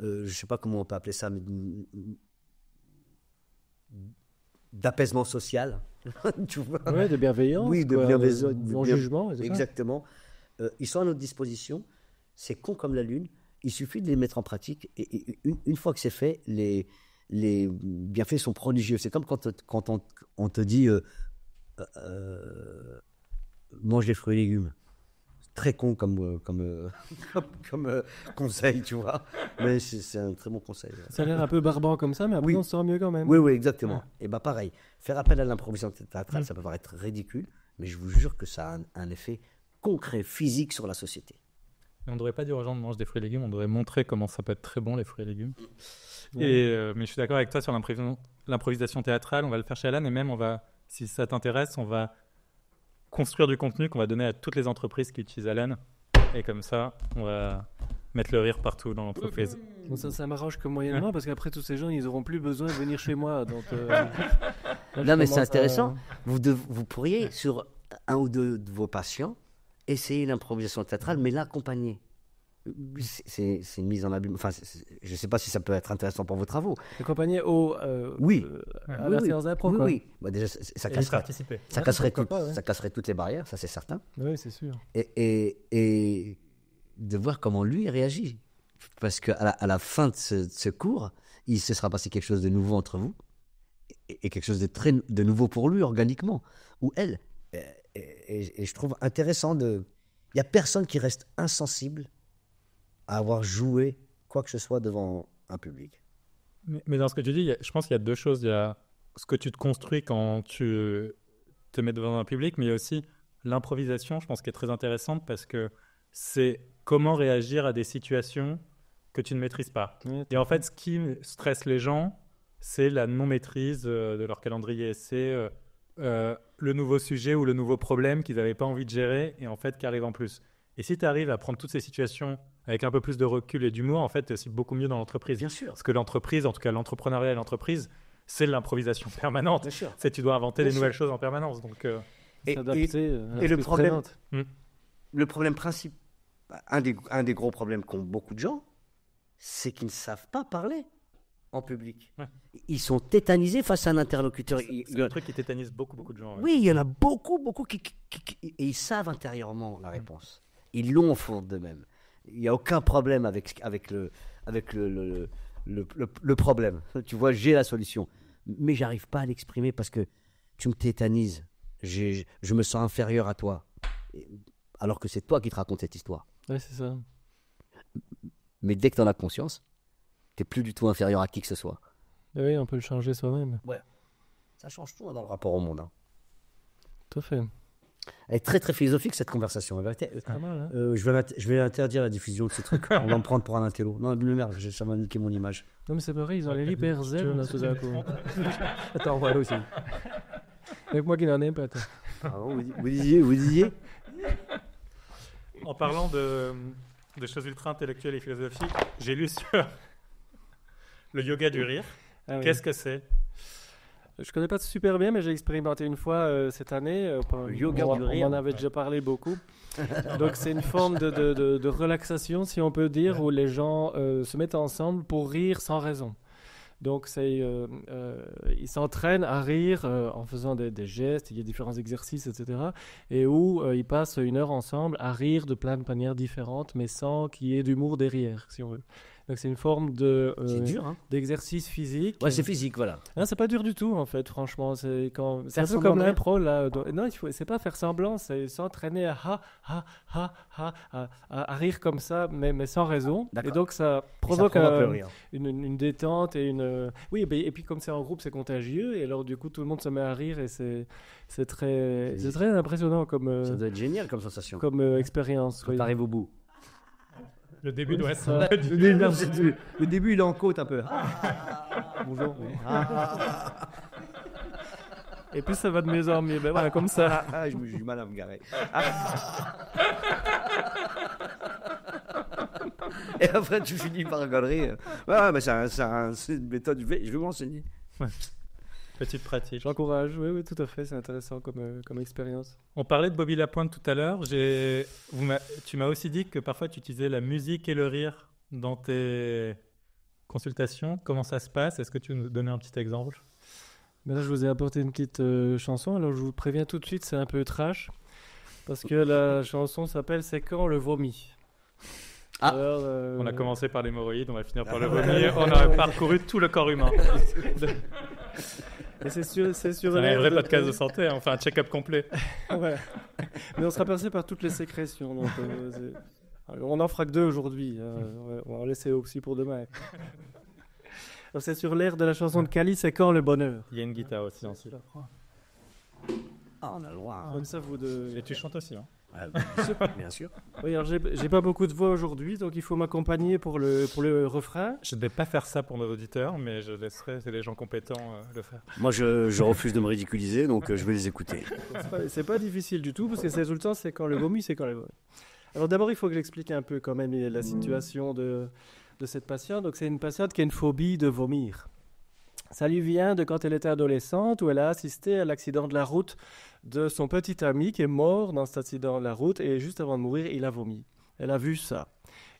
A: ne sais pas comment on peut appeler ça, mais d'apaisement social. Tu vois?
C: Ouais, de bienveillance.
A: Oui, de bienveillance.
C: Non-jugement.
A: Exactement. Ils sont à notre disposition. C'est con comme la lune. Il suffit de les mettre en pratique. Et une fois que c'est fait, les bienfaits sont prodigieux. C'est comme quand on te dit mange des fruits et légumes. C'est très con comme conseil, tu vois. Mais c'est un très bon conseil.
C: Ça a l'air un peu barbant comme ça, mais après on se sent mieux quand même.
A: Oui, exactement. Et bien pareil, faire appel à l'improvisation théâtrale, ça peut paraître ridicule, mais je vous jure que ça a un effet concret, physique sur la société.
B: Mais on ne devrait pas dire aux gens de manger des fruits et légumes, on devrait montrer comment ça peut être très bon les fruits et légumes. Mais je suis d'accord avec toi sur l'improvisation théâtrale, on va le faire chez Alan et même si ça t'intéresse, on va construire du contenu qu'on va donner à toutes les entreprises qui utilisent Alan. Et comme ça, on va mettre le rire partout dans l'entreprise.
C: Bon, ça m'arrange que moyennement, parce qu'après, tous ces gens, ils n'auront plus besoin de venir chez moi. Donc, là,
A: Non, mais c'est intéressant. Vous pourriez, sur un ou deux de vos patients, essayer l'improvisation théâtrale, mais l'accompagner. C'est une mise en abîme. Enfin, je ne sais pas si ça peut être intéressant pour vos travaux.
C: Accompagner
A: Oui.
C: à la séance d'impro, quoi.
A: Oui. Bah, déjà, ça casserait,
B: participer.
A: ça, casserait
C: pourquoi pas, ouais.
A: ça casserait toutes les barrières, ça c'est certain.
C: Oui, c'est sûr.
A: Et de voir comment lui réagit. Parce qu'à la fin de ce cours, il se sera passé quelque chose de nouveau entre vous et quelque chose de nouveau pour lui, organiquement, ou elle. Et je trouve intéressant Il n'y a personne qui reste insensible à avoir joué quoi que ce soit devant un public.
B: Mais dans ce que tu dis, je pense qu'il y a deux choses. Il y a ce que tu te construis quand tu te mets devant un public, mais il y a aussi l'improvisation, je pense, qui est très intéressante parce que c'est comment réagir à des situations que tu ne maîtrises pas.
C: Oui,
B: Et en fait, ce qui stresse les gens, c'est la non-maîtrise de leur calendrier. C'est le nouveau sujet ou le nouveau problème qu'ils n'avaient pas envie de gérer et en fait qui arrive en plus. Et si tu arrives à prendre toutes ces situations avec un peu plus de recul et d'humour, en fait, tu es aussi beaucoup mieux dans l'entreprise.
A: Bien sûr.
B: Parce que l'entreprise, en tout cas l'entrepreneuriat et l'entreprise, c'est l'improvisation permanente.
A: Bien sûr.
B: C'est tu dois inventer
A: Bien
B: des
A: sûr.
B: nouvelles choses en permanence. Donc,
C: s'adapter à la
A: et le
C: plus
A: problème,
C: présente.
A: le problème principal, un des gros problèmes qu'ont beaucoup de gens, c'est qu'ils ne savent pas parler en public.
B: Ouais.
A: Ils sont tétanisés face à un interlocuteur.
B: c'est un truc qui tétanise beaucoup de gens. Ouais.
A: Oui, il y en a beaucoup et ils savent intérieurement la réponse. Ils l'ont au fond d'eux-mêmes. Il n'y a aucun problème avec le problème. Tu vois, j'ai la solution. Mais j'arrive pas à l'exprimer parce que tu me tétanises. Je me sens inférieur à toi. Alors que c'est toi qui te racontes cette histoire.
C: Ouais, c'est ça.
A: Mais dès que tu en as conscience, tu n'es plus du tout inférieur à qui que ce soit.
C: Oui, on peut le changer soi-même.
A: Ça change tout dans le rapport au monde. Hein.
C: Tout à fait.
A: Elle est très très philosophique cette conversation.
C: C'est pas mal, hein.
A: Je vais interdire la diffusion de ce truc. On va me prendre pour un intello. Non, mais merde, ça m'a niqué mon image.
C: Non, mais c'est pareil, ils ont les hyper zen, là, tout d'un coup. Attends, voilà aussi. Avec moi qui n'en ai pas, attends.
A: Pardon, vous disiez
B: En parlant de choses ultra intellectuelles et philosophiques, j'ai lu sur le yoga du rire.
C: Ah, oui.
B: Qu'est-ce que c'est?
C: Je connais pas super bien, mais j'ai expérimenté une fois cette année.
A: Le yoga
C: on
A: du rire.
C: On en avait déjà parlé beaucoup. Donc c'est une forme de relaxation, si on peut dire, où les gens se mettent ensemble pour rire sans raison. Donc ils s'entraînent à rire en faisant des gestes, il y a différents exercices, etc. Et où ils passent 1 heure ensemble à rire de plein de manières différentes, mais sans qu'il y ait d'humour derrière, si on veut. Donc c'est une forme
A: c'est dur, hein.
C: d'exercice physique.
A: Ouais, c'est physique, voilà.
C: Non, c'est pas dur du tout en fait, franchement. C'est un peu
A: semblant
C: comme
A: de rire.
C: l'impro là. Non, c'est pas faire semblant, c'est s'entraîner à rire comme ça, mais sans raison.
A: D'accord.
C: Et donc ça
A: Ça
C: provoque
A: provoque le rire.
C: une détente et une. Oui, et puis comme c'est en groupe, c'est contagieux. Et alors du coup, tout le monde se met à rire et c'est très impressionnant comme
A: Ça doit être génial comme sensation.
C: expérience.
A: Quand
C: oui.
A: t'arrives au bout.
B: Le début doit être
C: ça.
A: Le début, il est en côte un peu.
C: Bonjour. Et puis ça va de mieux en mieux. Ben voilà, comme ça.
A: J'ai du mal à me garer. Et après, tu finis par galerie. Ouais, mais c'est une méthode. Je vais m'enseigner.
B: petite pratique.
C: J'encourage, oui, tout à fait. C'est intéressant comme expérience.
B: On parlait de Bobby Lapointe tout à l'heure. Tu m'as aussi dit que parfois tu utilisais la musique et le rire dans tes consultations. Comment ça se passe? Est-ce que tu veux nous donner un petit exemple?
C: Mais là, je vous ai apporté une petite chanson. Alors, je vous préviens tout de suite, c'est un peu trash. Parce que la chanson s'appelle C'est quand le vomi.
A: Ah.
C: Alors,
B: On a commencé par l'hémorroïde, on va finir par le vomi. On a parcouru tout le corps humain.
C: Et c'est sur
B: C'est un
C: l'air
B: vrai
C: de-
B: podcast de santé, hein. Enfin un check-up complet.
C: Ouais. Mais on sera passé par toutes les sécrétions. Donc, on en fera que 2 aujourd'hui. On va en laisser aussi pour demain. Alors, c'est sur l'air de la chanson de Cali, C'est quand le bonheur.
B: Il y a une guitare aussi en celui-là.
A: Ah, on a le droit.
C: Comme ça, vous deux.
B: Et tu chantes aussi, hein?
A: Bien sûr.
C: Oui, alors j'ai pas beaucoup de voix aujourd'hui, donc il faut m'accompagner pour le refrain.
B: Je ne vais pas faire ça pour nos auditeurs, mais je laisserai les gens compétents le faire.
A: Moi, je refuse de me ridiculiser, donc je vais les écouter.
C: C'est pas difficile du tout, parce que c'est tout le temps, c'est quand le vomi, c'est quand le vomi. Alors d'abord, il faut que j'explique un peu quand même la situation de cette patiente. Donc c'est une patiente qui a une phobie de vomir. Ça lui vient de quand elle était adolescente, où elle a assisté à l'accident de la route de son petit ami qui est mort dans cet accident de la route, et juste avant de mourir, il a vomi. Elle a vu ça.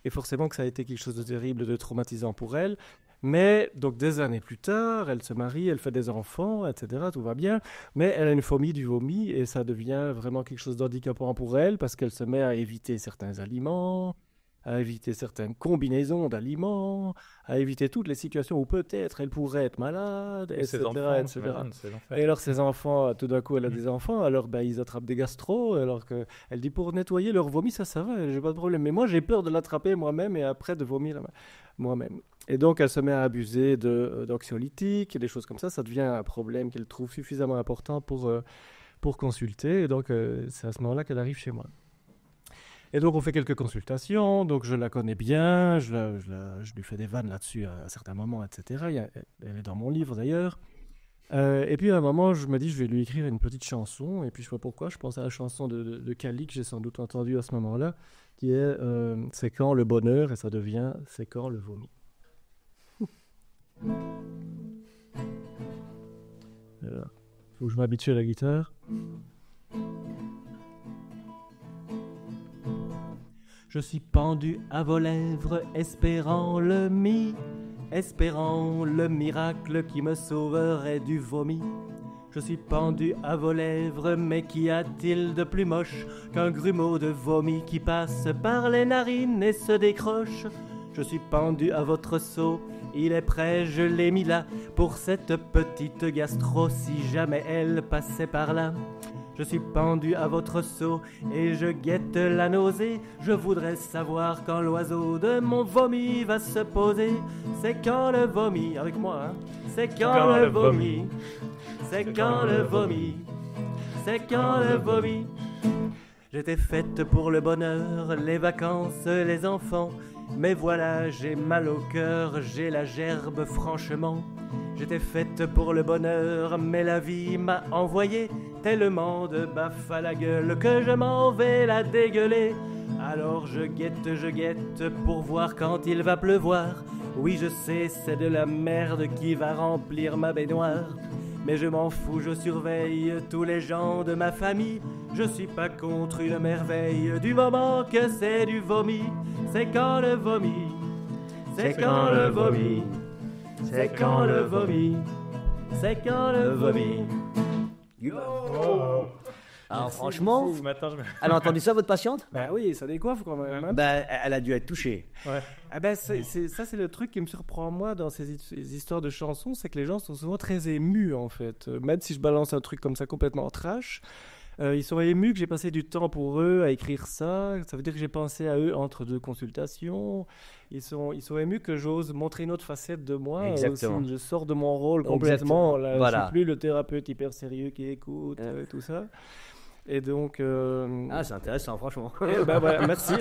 C: Et forcément que ça a été quelque chose de terrible, de traumatisant pour elle. Mais donc des années plus tard, elle se marie, elle fait des enfants, etc. Tout va bien. Mais elle a une phobie du vomi et ça devient vraiment quelque chose d'handicapant pour elle parce qu'elle se met à éviter certains aliments, à éviter certaines combinaisons d'aliments, à éviter toutes les situations où peut-être elle pourrait être malade, etc. etc. Et alors ses enfants, tout d'un coup elle a des enfants, alors ils attrapent des gastro, alors qu'elle dit pour nettoyer leur vomi, ça va, j'ai pas de problème. Mais moi j'ai peur de l'attraper moi-même et après de vomir moi-même. Et donc elle se met à abuser d'anxiolytiques et des choses comme ça devient un problème qu'elle trouve suffisamment important pour consulter. Et donc c'est à ce moment-là qu'elle arrive chez moi. Et donc on fait quelques consultations, donc je la connais bien, je lui fais des vannes là-dessus à certains moments, etc. Elle est dans mon livre d'ailleurs. Et puis à un moment, je me dis, je vais lui écrire une petite chanson, et puis je sais pas pourquoi, je pense à la chanson de Kali que j'ai sans doute entendue à ce moment-là, qui est « C'est quand le bonheur » et ça devient « C'est quand le vomi ». Faut que je m'habitue à la guitare. Je suis pendu à vos lèvres, espérant le miracle qui me sauverait du vomi. Je suis pendu à vos lèvres, mais qu'y a-t-il de plus moche qu'un grumeau de vomi qui passe par les narines et se décroche? Je suis pendu à votre seau, il est prêt, je l'ai mis là, pour cette petite gastro si jamais elle passait par là. Je suis pendu à votre seau et je guette la nausée. Je voudrais savoir quand l'oiseau de mon vomi va se poser. C'est quand le vomi, avec moi, hein. C'est quand le vomi, c'est quand le vomi, c'est quand le vomi. J'étais faite pour le bonheur, les vacances, les enfants. Mais voilà, j'ai mal au cœur, j'ai la gerbe franchement. J'étais faite pour le bonheur, mais la vie m'a envoyé tellement de baffes à la gueule que je m'en vais la dégueuler. Alors je guette pour voir quand il va pleuvoir. Oui, je sais, c'est de la merde qui va remplir ma baignoire. Mais je m'en fous, je surveille tous les gens de ma famille. Je suis pas contre une merveille du moment que c'est du vomi. C'est quand le vomi, c'est quand le vomi, c'est quand le vomi, c'est quand le vomi.
A: Yo. Alors franchement,
B: Ce matin,
A: elle a entendu ça votre patiente?
C: Ben oui, ça décoiffe quand même.
A: Ben, elle a dû être touchée.
B: Ouais.
C: Ah ben ça c'est le truc qui me surprend moi dans ces histoires de chansons, c'est que les gens sont souvent très émus en fait. Même si je balance un truc comme ça complètement trash, ils sont émus que j'ai passé du temps pour eux à écrire ça. Ça veut dire que j'ai pensé à eux entre deux consultations. Ils sont émus que j'ose montrer une autre facette de moi.
A: Exactement.
C: Aussi, je sors de mon rôle complètement. Là,
A: Voilà.
C: Je suis plus le thérapeute hyper sérieux qui écoute tout ça. Et donc.
A: Ah, c'est intéressant, franchement.
C: Ben voilà, merci.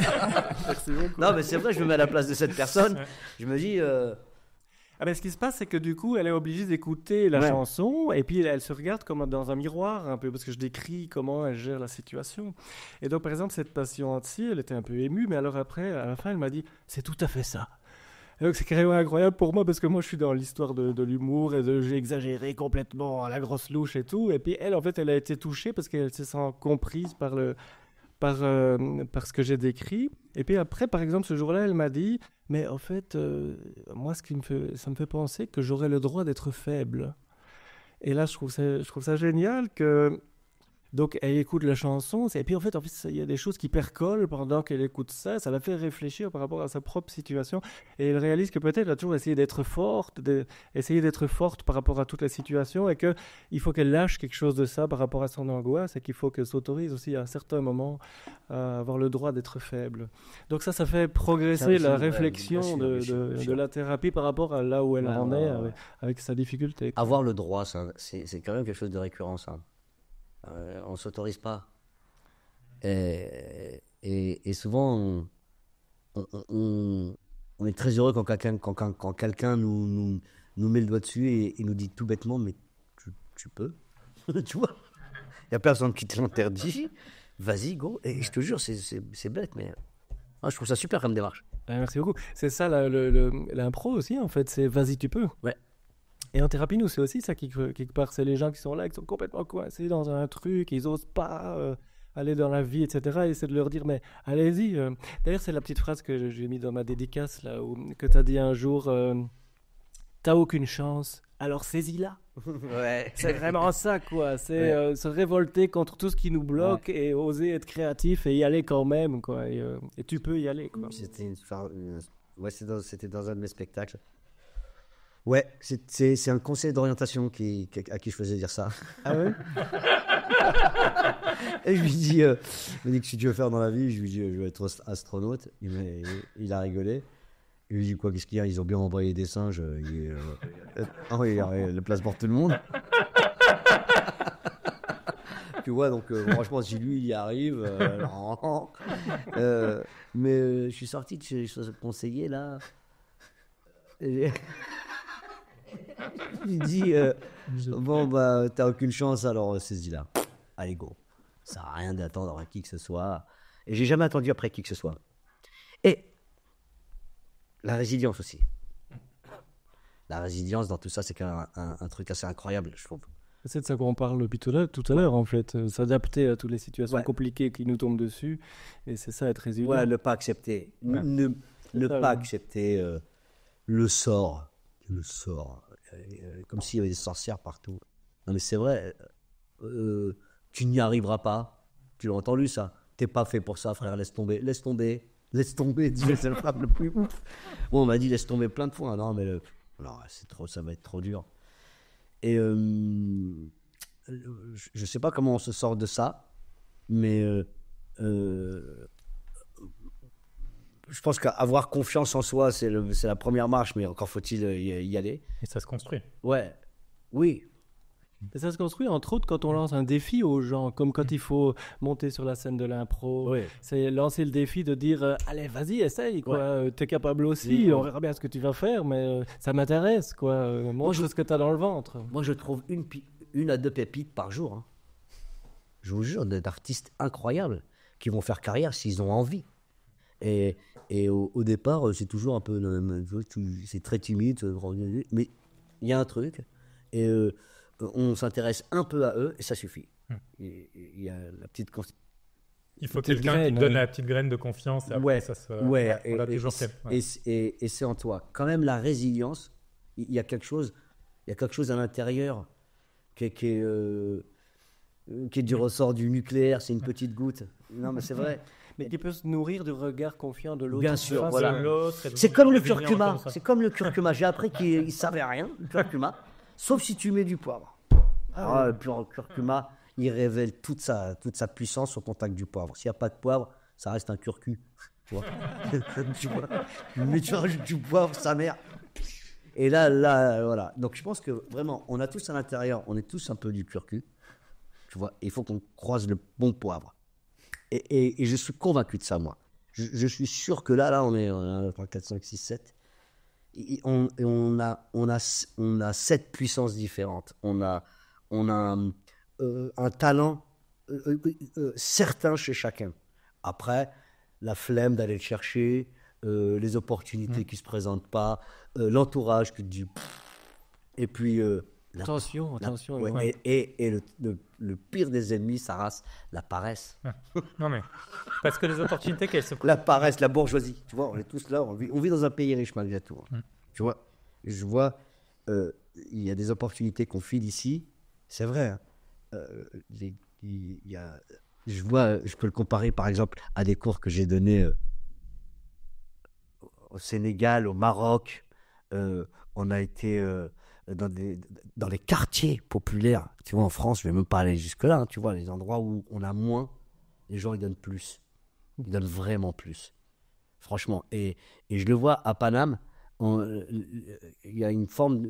C: Merci beaucoup.
A: Non, mais c'est vrai, je me mets à la place de cette personne. Je me dis.
C: Ah ben, ce qui se passe, c'est que du coup, elle est obligée d'écouter la chanson et puis elle se regarde comme dans un miroir un peu parce que je décris comment elle gère la situation. Et donc, par exemple, cette patiente-ci, elle était un peu émue, mais alors après, à la fin, elle m'a dit « C'est tout à fait ça ». Et donc, c'est carrément incroyable pour moi parce que moi, je suis dans l'histoire de l'humour et j'ai exagéré complètement à la grosse louche et tout. Et puis, elle, en fait, elle a été touchée parce qu'elle se sent comprise par ce que j'ai décrit. Et puis après, par exemple, ce jour-là, elle m'a dit « Mais en fait, moi, ça me fait penser que j'aurais le droit d'être faible. » Et là, je trouve ça génial que... Donc, elle écoute la chanson, et puis en fait, il y a des choses qui percolent pendant qu'elle écoute ça, ça la fait réfléchir par rapport à sa propre situation, et elle réalise que peut-être elle a toujours essayé d'être forte, par rapport à toute la situation, et qu'il faut qu'elle lâche quelque chose de ça par rapport à son angoisse, et qu'il faut qu'elle s'autorise aussi à un certain moment à avoir le droit d'être faible. Donc ça fait progresser la réflexion de la thérapie par rapport à là où elle en est avec sa difficulté.
A: Avoir le droit, ça, c'est quand même quelque chose de récurrent, ça. On ne s'autorise pas. Et souvent, on est très heureux quand quelqu'un nous met le doigt dessus et nous dit tout bêtement, mais tu peux, tu vois. Il n'y a personne qui te l'interdit. Vas-y, go. Et je te jure, c'est bête, mais moi, je trouve ça super comme démarche.
C: Merci beaucoup. C'est ça l'impro aussi, en fait. C'est vas-y, tu peux.
A: Ouais.
C: Et en thérapie, nous, c'est aussi ça quelque part. C'est les gens qui sont là, qui sont complètement coincés dans un truc, ils n'osent pas aller dans la vie, etc. Et c'est de leur dire, mais allez-y. D'ailleurs, c'est la petite phrase que j'ai mis dans ma dédicace, là, que tu as dit un jour, t'as aucune chance, alors saisis-la.
A: Ouais.
C: C'est vraiment ça, quoi. C'est se révolter contre tout ce qui nous bloque et oser être créatif et y aller quand même, quoi. Et tu peux y aller, quoi.
A: C'était dans un de mes spectacles. Ouais, c'est un conseiller d'orientation à qui je faisais dire ça.
C: Ah ouais.
A: Et je lui dis, qu'est-ce que tu veux faire dans la vie? Je lui dis, je veux être astronaute. Il a rigolé. Il lui dit, quoi, qu'est-ce qu'il y a? Ils ont bien envoyé des singes. Il y a la place pour tout le monde. Tu vois, donc franchement, si lui, il y arrive. Mais je suis sorti de chez ce conseiller, là. Il dit bon bah t'as aucune chance, alors saisis-la, allez go, ça sert à rien d'attendre à qui que ce soit. Et j'ai jamais attendu après qui que ce soit. Et la résilience aussi, la résilience dans tout ça, c'est quand même un truc assez incroyable, je trouve.
C: C'est de ça qu'on parle depuis tout à l'heure, en fait. S'adapter à toutes les situations compliquées qui nous tombent dessus, et c'est ça, être résilient.
A: Ouais, ne pas accepter, ne pas accepter le sort, comme s'il y avait des sorcières partout. Non mais c'est vrai, tu n'y arriveras pas. Tu l'as entendu ça? T'es pas fait pour ça, frère. Laisse tomber. C'est le frappe le plus ouf. Bon, on m'a dit laisse tomber plein de fois. Non mais non, c'est trop, ça va être trop dur. Et je sais pas comment on se sort de ça, mais je pense qu'avoir confiance en soi, c'est la première marche, mais encore faut-il y aller.
B: Et ça se construit.
A: Ouais, oui.
C: Et ça se construit entre autres quand on lance un défi aux gens, comme quand il faut monter sur la scène de l'impro.
A: Oui.
C: C'est lancer le défi de dire allez, vas-y, essaye, quoi. T'es capable aussi, on verra bien ce que tu vas faire, mais ça m'intéresse, quoi. Montre ce que t'as dans le ventre.
A: Moi, je trouve une à deux pépites par jour. Hein. Je vous jure, d'artistes incroyables qui vont faire carrière s'ils ont envie. Et au départ, c'est toujours un peu, c'est très timide, mais il y a un truc, et on s'intéresse un peu à eux, et ça suffit. Il y a la petite...
B: Il faut quelqu'un qui te donne la petite graine de confiance, et après ça se... on l'a toujours fait. Ouais.
A: Et c'est en toi. Quand même, la résilience, il y a quelque chose à l'intérieur qui est du ressort du nucléaire, c'est une petite goutte. Non, mais c'est vrai.
C: Mais qui peut se nourrir du regard confiant de l'autre.
A: Bien sûr, voilà.
B: C'est
A: comme le curcuma. C'est comme le curcuma. J'ai appris qu'il ne savait rien, le curcuma, sauf si tu mets du poivre. Le curcuma, il révèle toute sa puissance au contact du poivre. S'il n'y a pas de poivre, ça reste un curcu. Tu vois. Mais tu rajoutes du poivre, sa mère. Et là, voilà. Donc je pense que vraiment, on a tous à l'intérieur, on est tous un peu du curcu. Tu vois, il faut qu'on croise le bon poivre. Et je suis convaincu de ça, moi. Je suis sûr que là, on est 1, 2, 3, 4, 5, 6, 7. On a 7 puissances différentes. On a un talent certain chez chacun. Après, la flemme d'aller le chercher, les opportunités qui ne se présentent pas, l'entourage qui te dit... Et puis...
C: Attention.
A: Ouais, et le pire des ennemis, ça reste la paresse.
B: Non mais, parce que les opportunités qu'elles se...
A: La paresse, la bourgeoisie. Tu vois, on est tous là, on vit dans un pays riche malgré tout. Tu vois, je vois, il y a des opportunités qu'on file ici, c'est vrai. Hein. Je peux le comparer par exemple à des cours que j'ai donnés au Sénégal, au Maroc. On a été... dans les quartiers populaires, tu vois, en France, je vais même pas aller jusque-là, hein, tu vois, les endroits où on a moins, les gens, ils donnent plus. Ils donnent vraiment plus. Franchement. Et je le vois à Paname, il y a une forme...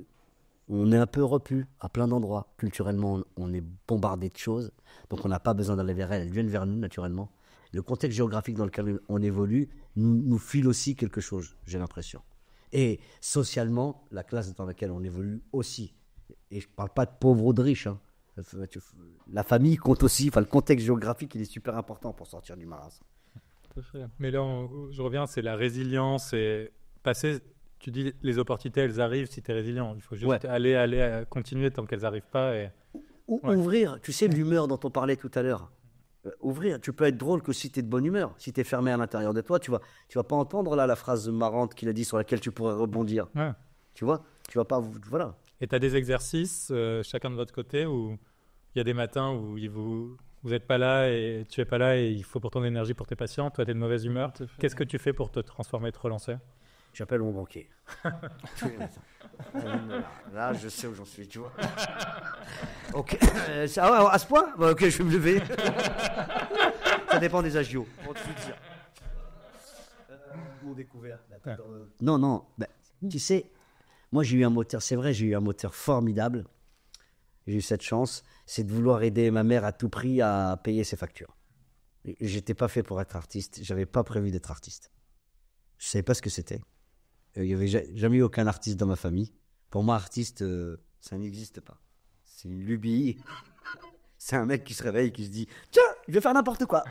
A: On est un peu repu à plein d'endroits. Culturellement, on est bombardé de choses. Donc, on n'a pas besoin d'aller vers elles. Elles viennent vers nous, naturellement. le contexte géographique dans lequel on évolue nous file aussi quelque chose, j'ai l'impression. Et socialement, la classe dans laquelle on évolue aussi. Et je ne parle pas de pauvres ou de riches. Hein. La famille compte aussi, le contexte géographique, il est super important pour sortir du marasme.
B: Mais là, je reviens, c'est la résilience et passer. Tu dis les opportunités, elles arrivent si tu es résilient. Il faut juste aller continuer tant qu'elles n'arrivent pas.
A: Ouvrir, tu sais, l'humeur dont on parlait tout à l'heure. Ouvrir, tu peux être drôle que si tu es de bonne humeur. Si tu es fermé à l'intérieur de toi, tu vas pas entendre là la phrase marrante qu'il a dit sur laquelle tu pourrais rebondir. Ouais. Tu vois, tu vas pas. Voilà.
B: Et tu as des exercices, chacun de votre côté, où il y a des matins où vous n'êtes pas là et tu es pas là et il faut pour ton énergie pour tes patients. Toi, tu es de mauvaise humeur. Qu'est-ce que tu fais pour te transformer et te relancer?
A: J'appelle mon banquier. Tous les matins. Là, je sais où j'en suis, tu vois. Ok. À ce point ok, je vais me lever. Ça dépend des agios. Pour te dire. Mon découvert. Non. Tu sais, moi, j'ai eu un moteur. C'est vrai, j'ai eu un moteur formidable. J'ai eu cette chance. C'est de vouloir aider ma mère à tout prix à payer ses factures. J'étais pas fait pour être artiste. J'avais pas prévu d'être artiste. Je savais pas ce que c'était. Il n'y avait jamais eu aucun artiste dans ma famille. Pour moi, artiste, ça n'existe pas. C'est une lubie. C'est un mec qui se réveille et qui se dit « Tiens, je vais faire n'importe quoi !»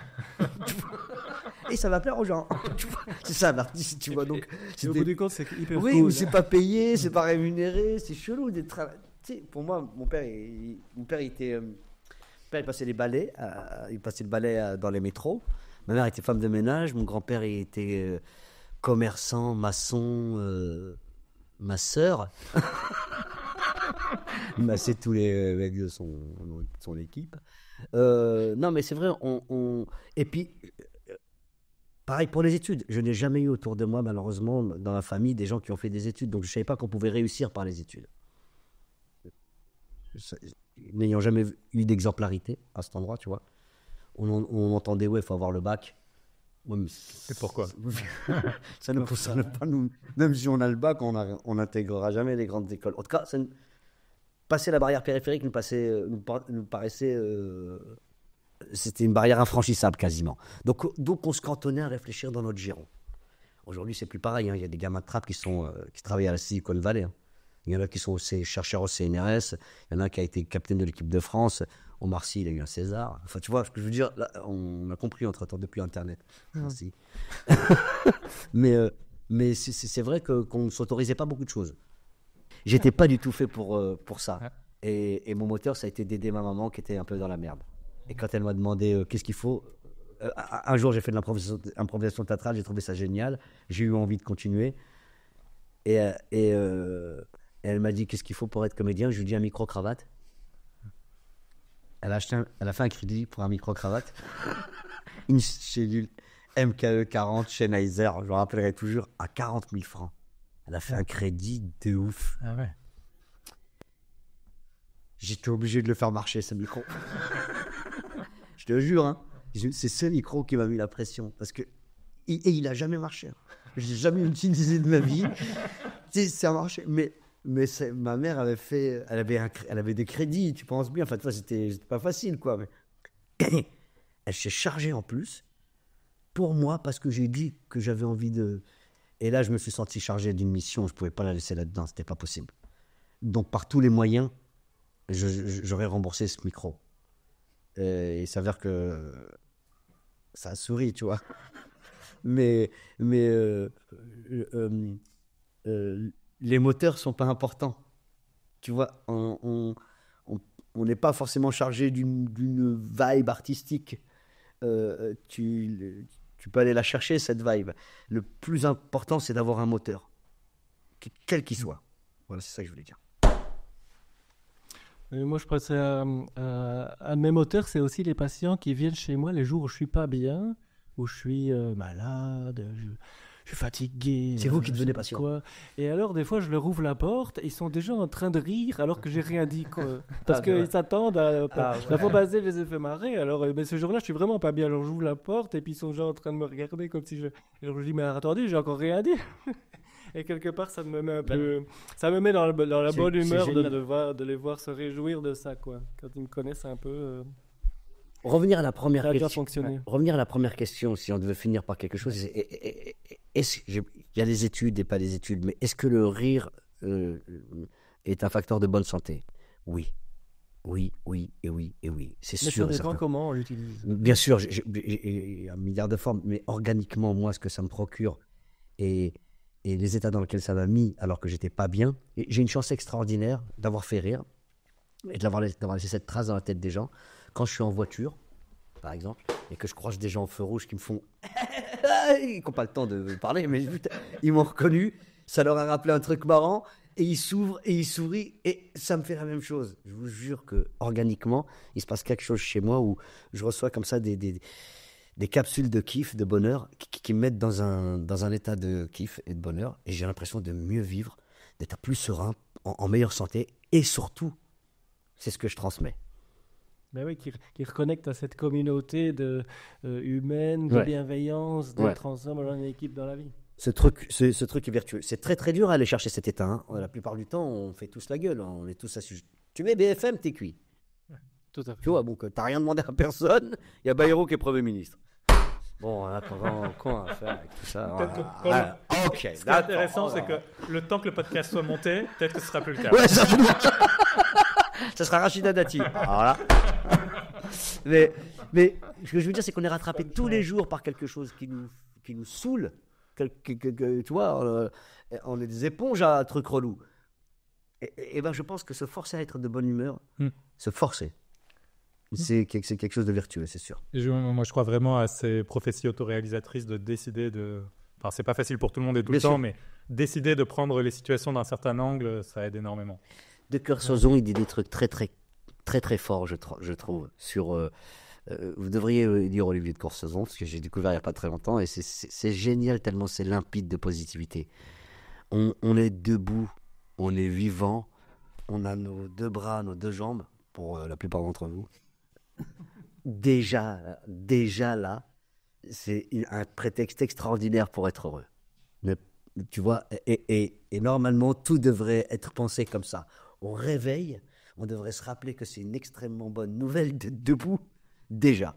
A: Et ça va plaire aux gens. C'est ça, l'artiste, tu vois. Donc,
C: au bout du compte, c'est hyper cool.
A: Oui, mais c'est pas payé, c'est pas rémunéré, c'est chelou d'être... Tu sais, pour moi, mon père passait les balais, il passait le balai dans les métros. Ma mère était femme de ménage, mon grand-père il était... commerçant, maçon, ma sœur. Il massait tous les mecs de son équipe. Non, mais c'est vrai. Et puis, pareil pour les études. Je n'ai jamais eu autour de moi, malheureusement, dans la famille, des gens qui ont fait des études. Donc, je ne savais pas qu'on pouvait réussir par les études. N'ayant jamais eu d'exemplarité à cet endroit, tu vois. On entendait, il faut avoir le bac. Ouais,
B: et pourquoi
A: ça ne concerne pas nous. Même si on a le bac, on n'intégrera jamais les grandes écoles. En tout cas, passer la barrière périphérique nous paraissait... c'était une barrière infranchissable quasiment. Donc on se cantonnait à réfléchir dans notre giron. Aujourd'hui, c'est plus pareil. Hein. Il y a des gamins de trappe qui travaillent à la Silicon Valley. Hein. Il y en a qui sont chercheurs au CNRS. Il y en a un qui a été capitaine de l'équipe de France. Omar Sy, il a eu un César. Enfin, tu vois ce que je veux dire. Là, on a compris entre-temps depuis Internet. Merci. Mais c'est vrai qu'on ne s'autorisait pas beaucoup de choses. J'étais pas du tout fait pour ça. Et mon moteur, ça a été d'aider ma maman qui était un peu dans la merde. Et quand elle m'a demandé qu'est-ce qu'il faut, un jour j'ai fait de l'improvisation théâtrale, j'ai trouvé ça génial. J'ai eu envie de continuer. Et elle m'a dit qu'est-ce qu'il faut pour être comédien. Je lui ai dit un micro-cravate. Elle a fait un crédit pour un micro-cravate. Une cellule MKE 40 chez Neiser, je me rappellerai toujours, à 40 000 francs. Elle a fait un crédit de ouf.
B: Ah ouais.
A: J'étais obligé de le faire marcher, ce micro. Je te jure, hein. C'est ce micro qui m'a mis la pression. Parce que il a jamais marché. Je n'ai jamais utilisé de ma vie. Ça a marché. Mais ma mère elle avait des crédits, tu penses bien. Enfin, c'était pas facile, quoi. Mais elle s'est chargée en plus pour moi parce que j'ai dit que j'avais envie de. Et là, je me suis senti chargé d'une mission. Je pouvais pas la laisser là-dedans. C'était pas possible. Donc, par tous les moyens, j'aurais remboursé ce micro. Il s'avère que ça a souri, tu vois. Mais les moteurs sont pas importants. Tu vois, on n'est pas forcément chargé d'une vibe artistique. Tu peux aller la chercher, cette vibe. Le plus important, c'est d'avoir un moteur, quel qu'il soit. Voilà, c'est ça que je voulais dire.
C: Moi, je pense un de mes moteurs, c'est aussi les patients qui viennent chez moi les jours où je suis pas bien, où je suis malade, je suis fatigué.
A: C'est vous qui devenez patient.
C: Quoi. Et alors, des fois, je leur ouvre la porte et ils sont déjà en train de rire alors que j'ai rien dit. Quoi. Parce qu'ils s'attendent à... La fois passée, je les ai fait marrer. Alors, ce jour-là, je suis vraiment pas bien. Alors, j'ouvre la porte et puis ils sont déjà en train de me regarder comme si je... Alors, je dis, mais attendez, j'ai encore rien dit. Et quelque part, ça me met un peu... Ça me met dans la bonne humeur de les voir se réjouir de ça, quoi. Quand ils me connaissent un peu...
A: revenir à la première
C: Ça a déjà
A: question.
C: fonctionné.
A: Revenir à la première question, si on devait finir par quelque chose, il y a des études et pas des études, mais est-ce que le rire est un facteur de bonne santé? Oui. Oui, oui, et oui, et oui. C'est
C: Mais
A: sûr
C: ça
A: et
C: dépend
A: certain.
C: comment on l'utilise.
A: Bien sûr, j'ai un milliard de formes, mais organiquement, moi, ce que ça me procure et les états dans lesquels ça m'a mis alors que j'étais pas bien, et j'ai une chance extraordinaire d'avoir fait rire et d'avoir laissé cette trace dans la tête des gens. Quand je suis en voiture, par exemple, et que je croise des gens au feu rouge qui me font... Ils n'ont pas le temps de parler, mais ils m'ont reconnu, ça leur a rappelé un truc marrant, et ils s'ouvrent et ils sourient, et ça me fait la même chose. Je vous jure que organiquement, il se passe quelque chose chez moi où je reçois comme ça des capsules de kiff, de bonheur, qui me mettent dans un état de kiff et de bonheur, et j'ai l'impression de mieux vivre, d'être plus serein, en meilleure santé, et surtout, c'est ce que je transmets.
C: Ben oui, qui reconnecte à cette communauté humaine, de
A: Ouais.
C: bienveillance, d'être ensemble en équipe dans la vie.
A: Ce truc est vertueux. C'est très très dur à aller chercher cet état. Hein. La plupart du temps, on fait tous la gueule. On est tous assujettis. Tu mets BFM, t'es cuit.
C: Tout à fait.
A: Tu vois, donc t'as rien demandé à personne. Il y a Bayrou qui est Premier ministre. Bon, là, comment on va faire avec tout ça?
B: Peut-être que
A: Voilà. Ok.
B: Ce qui est
A: d'accord.
B: intéressant, c'est que le temps que le podcast soit monté, peut-être que ce sera plus le cas.
A: Ouais, ça, ça sera Rachida Dati. Alors là. Mais ce que je veux dire, c'est qu'on est rattrapé tous les jours par quelque chose qui nous saoule. Tu vois, on est des éponges à trucs relous. Et ben, je pense que se forcer à être de bonne humeur, se forcer, c'est quelque chose de vertueux, c'est sûr.
B: Moi, je crois vraiment à ces prophéties autoréalisatrices de décider de... Enfin, c'est pas facile pour tout le monde et tout
A: Bien
B: le temps,
A: sûr.
B: mais décider de prendre les situations d'un certain angle, ça aide énormément.
A: De Kersozon, il dit des trucs très très très très forts, je trouve, sur... vous devriez lire Olivier de Kersozon, parce que j'ai découvert il n'y a pas très longtemps, et c'est génial tellement c'est limpide de positivité. On est debout, on est vivant, on a nos deux bras, nos deux jambes, pour la plupart d'entre vous. Déjà là, c'est un prétexte extraordinaire pour être heureux. Mais, tu vois, et normalement, tout devrait être pensé comme ça. Au réveil, on devrait se rappeler que c'est une extrêmement bonne nouvelle d'être debout, déjà.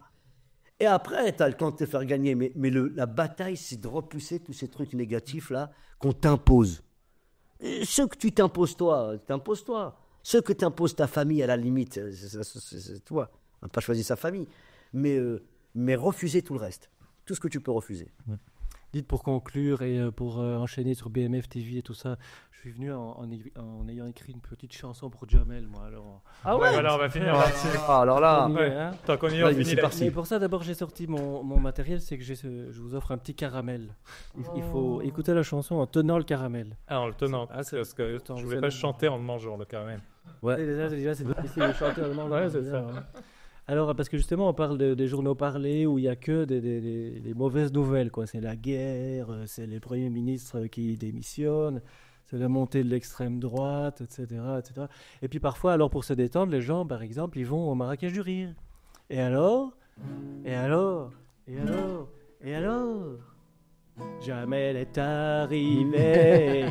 A: Et après, tu as le temps de te faire gagner. Mais la bataille, c'est de repousser tous ces trucs négatifs-là qu'on t'impose. Et ceux que tu t'imposes toi. Ceux que t'impose ta famille, à la limite, c'est toi. On n'a pas choisi sa famille. Mais refuser tout le reste. Tout ce que tu peux refuser.
C: Dites pour conclure et pour enchaîner sur BMF TV et tout ça, je suis venu en ayant écrit une petite chanson pour Jamel, moi. Alors,
B: Ah ouais, voilà, on va finir là-dessus.
A: Alors là,
C: on y est, hein.
B: Tant qu'on y est, on
A: Ouais, mais
B: finit
A: c'est
B: là.
A: parti.
C: Mais pour ça, d'abord, j'ai sorti mon matériel, c'est que je vous offre un petit caramel. Il faut écouter la chanson en tenant le caramel.
B: Ah, en le tenant.
C: Ah, c'est-
B: Parce que
C: Attends,
B: je
C: vous
B: voulais
C: allez-
B: pas chanter en le mangeant, le carême.
A: Ouais.
C: Déjà, c'est difficile de chanter allemand.
B: Ouais, c'est ça.
C: Hein. Alors, parce que justement, on parle des journaux parlés où il n'y a que des mauvaises nouvelles, quoi. C'est la guerre, c'est les premiers ministres qui démissionnent, c'est la montée de l'extrême droite, etc., etc. Et puis parfois, alors pour se détendre, les gens, par exemple, ils vont au Marrakech du Rire. Et alors Jamel est arrivé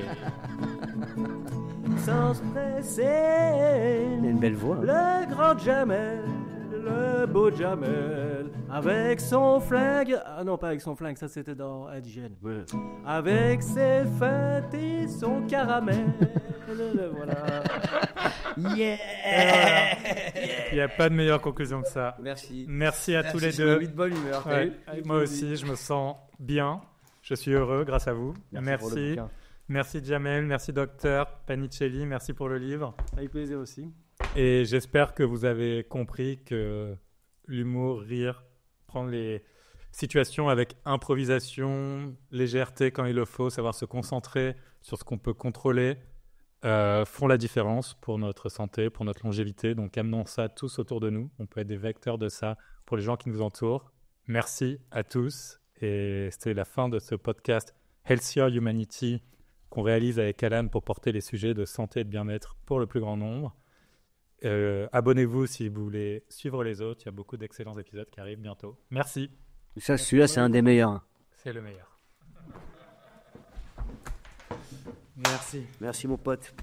C: sans se presser.
A: Il a une belle voix.
C: Le grand Jamel, le beau Jamel, avec son flingue. Ah non, pas avec son flingue, ça c'était dans Indigène. Avec ses fêtes et son caramel. Voilà.
A: Yeah.
B: Il n'y a pas de meilleure conclusion que ça.
A: Merci.
B: Merci à tous les
A: Ça m'a
B: deux.
A: mis de bonne humeur. t'as
B: Ouais,
A: vu
B: moi aussi, je me sens bien. Je suis heureux grâce à vous.
C: pour le
B: Merci.
C: bouquin.
B: Merci Jamel, merci Docteur Panicelli, merci pour le livre.
C: Avec plaisir aussi.
B: Et j'espère que vous avez compris que l'humour, rire, prendre les situations avec improvisation, légèreté quand il le faut, savoir se concentrer sur ce qu'on peut contrôler, font la différence pour notre santé, pour notre longévité. Donc amenons ça tous autour de nous. On peut être des vecteurs de ça pour les gens qui nous entourent. Merci à tous. Et c'était la fin de ce podcast Healthier Humanity qu'on réalise avec Alan pour porter les sujets de santé et de bien-être pour le plus grand nombre. Abonnez-vous si vous voulez suivre les autres. Il y a beaucoup d'excellents épisodes qui arrivent bientôt. Merci.
A: Ça, celui-là, c'est un des meilleurs.
B: C'est le meilleur. Merci.
A: Merci, mon pote.